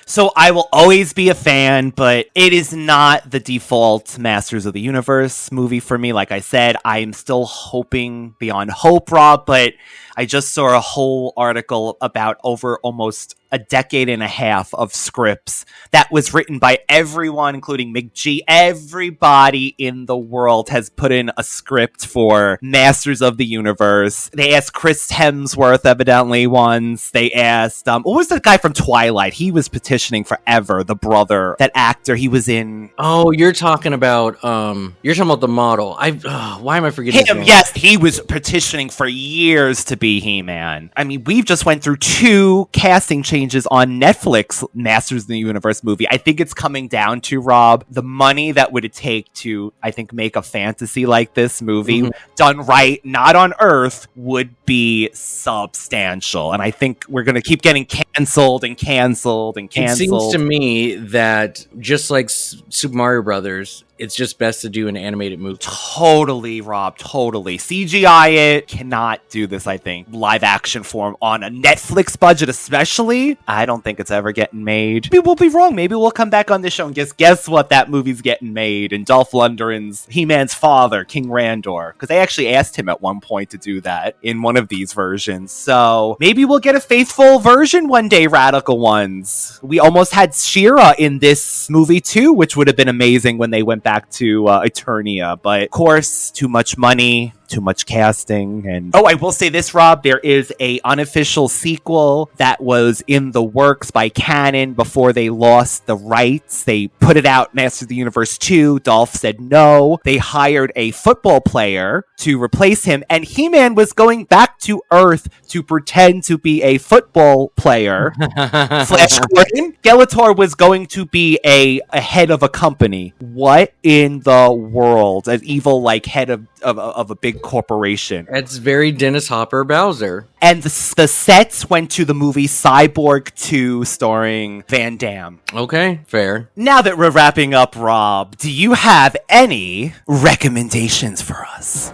A: So I will always be a fan, but it is not the default Masters of the Universe movie for me. Like I said, I am still hoping beyond hope, Rob, but I just saw a whole article about over almost a decade and a half of scripts that was written by everyone, including McG. Everybody in the world has put in a script for Masters of the Universe. They asked Chris Hemsworth, evidently, once. They asked, what was the guy from Twilight? He was petitioning forever, the brother, that actor. He was in...
H: Oh, you're talking about the model. Why am I forgetting his
A: him?
H: name?
A: Yes, he was petitioning for years to be He-Man. I mean, we've just went through 2 casting changes on Netflix Masters of the Universe movie. I think it's coming down to, Rob, the money that would it take to, I think, make a fantasy like this movie done right, not on Earth, would be substantial. And I think we're going to keep getting canceled and canceled and canceled.
H: It seems to me that just like Super Mario Brothers, it's just best to do an animated movie.
A: Totally, Rob. Totally. CGI it. Cannot do this, I think. Live action form on a Netflix budget, especially. I don't think it's ever getting made. Maybe we'll be wrong. Maybe we'll come back on this show and guess what? That movie's getting made. And Dolph Lundgren's He-Man's father, King Randor. Because they actually asked him at one point to do that in one of these versions. So maybe we'll get a faithful version one day, Radical Ones. We almost had She-Ra in this movie too, which would have been amazing when they went back to Eternia, but of course, too much money, too much casting, and I will say this, Rob, there is a unofficial sequel that was in the works by Canon before they lost the rights. They put it out, Master of the Universe 2. Dolph said no. They hired a football player to replace him, and He-Man was going back to Earth to pretend to be a football player. Flash Gordon. Skeletor was going to be a head of a company. What in the world? An evil, like, head of a big corporation.
H: That's very Dennis Hopper Bowser.
A: And the sets went to the movie Cyborg 2 starring Van Damme.
H: Okay, fair.
A: Now that we're wrapping up, Rob, do you have any recommendations for us?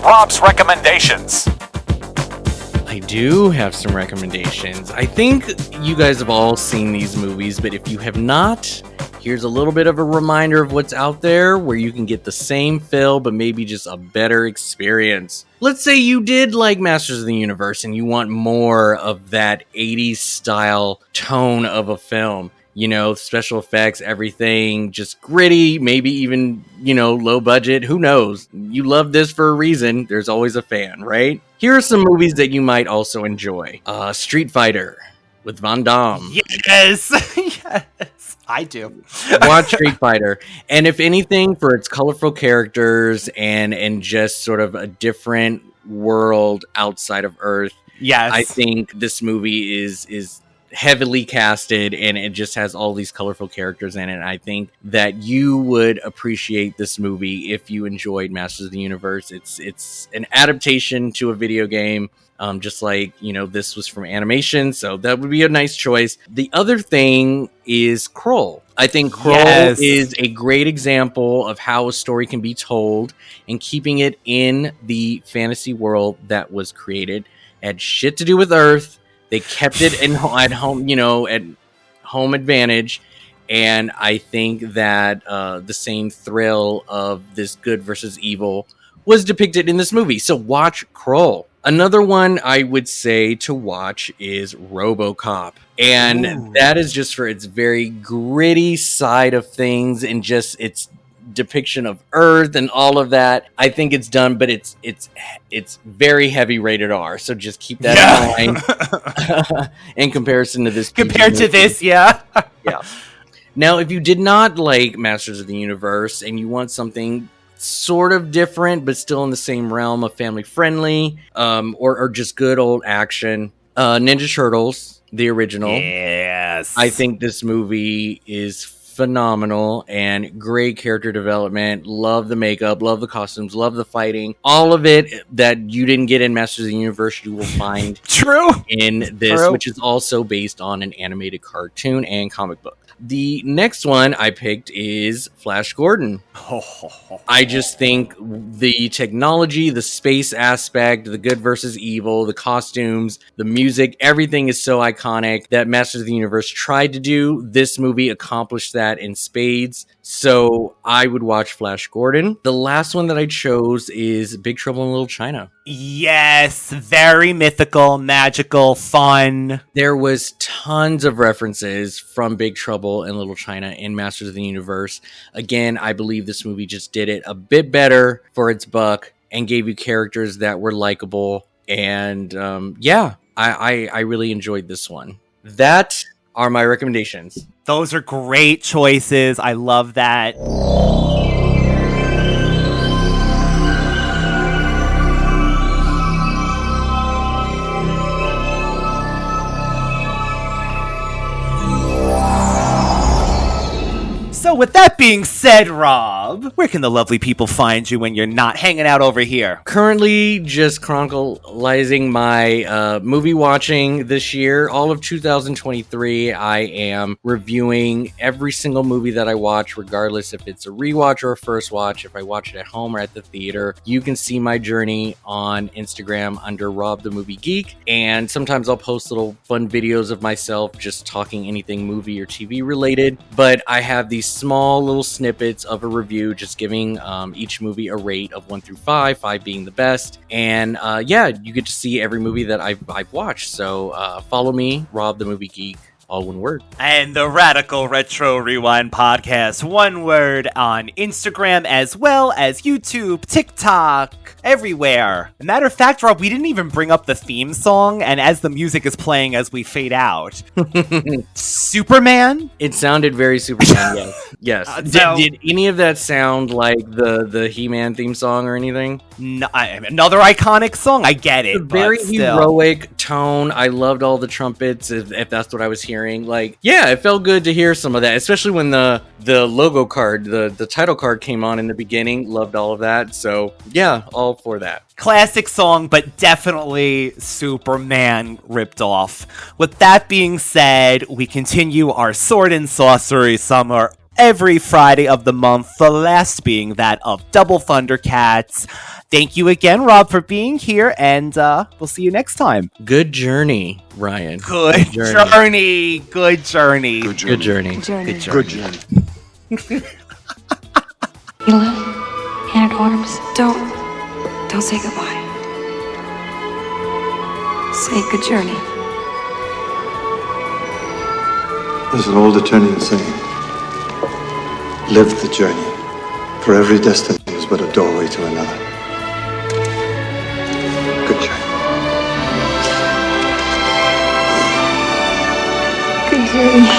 I: Rob's recommendations.
H: I do have some recommendations. I think you guys have all seen these movies, but if you have not, here's a little bit of a reminder of what's out there where you can get the same feel, but maybe just a better experience. Let's say you did like Masters of the Universe and you want more of that 80s style tone of a film. You know, special effects, everything, just gritty, maybe even, low budget. Who knows? You love this for a reason. There's always a fan, right? Here are some movies that you might also enjoy. Street Fighter with Van Damme.
A: Yes! Yes, I do.
H: Watch Street Fighter. And if anything, for its colorful characters and just sort of a different world outside of Earth,
A: yes,
H: I think this movie is heavily casted and it just has all these colorful characters in it. I think that you would appreciate this movie if you enjoyed Masters of the Universe. It's an adaptation to a video game, just like, this was from animation, so that would be a nice choice. The other thing is Krull. I think Krull is a great example of how a story can be told and keeping it in the fantasy world that was created. It had shit to do with Earth. They kept it at home, at home advantage. And I think that the same thrill of this good versus evil was depicted in this movie. So watch Krull. Another one I would say to watch is RoboCop. And that is just for its very gritty side of things and just its depiction of Earth and all of that. I think it's done, but it's very heavy rated R. So just keep that in mind in comparison to this.
A: Compared to this, yeah.
H: Yeah. Now, if you did not like Masters of the Universe and you want something sort of different, but still in the same realm of family friendly, or just good old action, Ninja Turtles, the original.
A: Yes.
H: I think this movie is phenomenal and great character development. Love the makeup, love the costumes, love the fighting. All of it that you didn't get in Masters of the Universe, you will find in this, which is also based on an animated cartoon and comic book. The next one I picked is Flash Gordon. I just think the technology, the space aspect, the good versus evil, the costumes, the music, everything is so iconic that Masters of the Universe tried to do. This movie accomplished that in spades. So I would watch Flash Gordon. The last one that I chose is Big Trouble in Little China.
A: Yes, very mythical, magical, fun.
H: There was tons of references from Big Trouble in Little China in Masters of the Universe. Again, I believe this movie just did it a bit better for its buck and gave you characters that were likable. And I really enjoyed this one. That are my recommendations.
A: Those are great choices. I love that. So with that being said, Rob, where can the lovely people find you when you're not hanging out over here?
H: Currently just chronicalizing my movie watching this year. All of 2023, I am reviewing every single movie that I watch, regardless if it's a rewatch or a first watch. If I watch it at home or at the theater, you can see my journey on Instagram under Rob the Movie Geek. And sometimes I'll post little fun videos of myself just talking anything movie or TV related. But I have these small little snippets of a review, just giving each movie a rate of 1 through 5, 5 being the best. And you get to see every movie that I've watched. So follow me, Rob the Movie Geek, all one word.
A: And the Radical Retro Rewind Podcast, one word, on Instagram as well as YouTube, TikTok, everywhere. Matter of fact, Rob, we didn't even bring up the theme song, and as the music is playing as we fade out, Superman?
H: It sounded very Superman, yes. Did any of that sound like the He-Man theme song or anything?
A: No, another iconic song, I get it.
H: A very heroic tone. I loved all the trumpets, if that's what I was hearing. Like, yeah, it felt good to hear some of that, especially when the logo card, the title card came on in the beginning. Loved all of that. So, yeah, all for that.
A: Classic song, but definitely Superman ripped off. With that being said, we continue our Sword and Sorcery Summer every Friday of the month, the last being that of Double Thundercats. Thank you again, Rob, for being here, and we'll see you next time.
H: Good journey, Ryan.
A: Good journey. Good journey.
H: Good journey.
A: Good journey.
N: Mila and her arms. Don't say goodbye. Say good journey.
Q: There's an old Eternian saying. Live the journey, for every destiny is but a doorway to another. Good journey.
N: Good journey.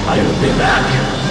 B: I'll be back.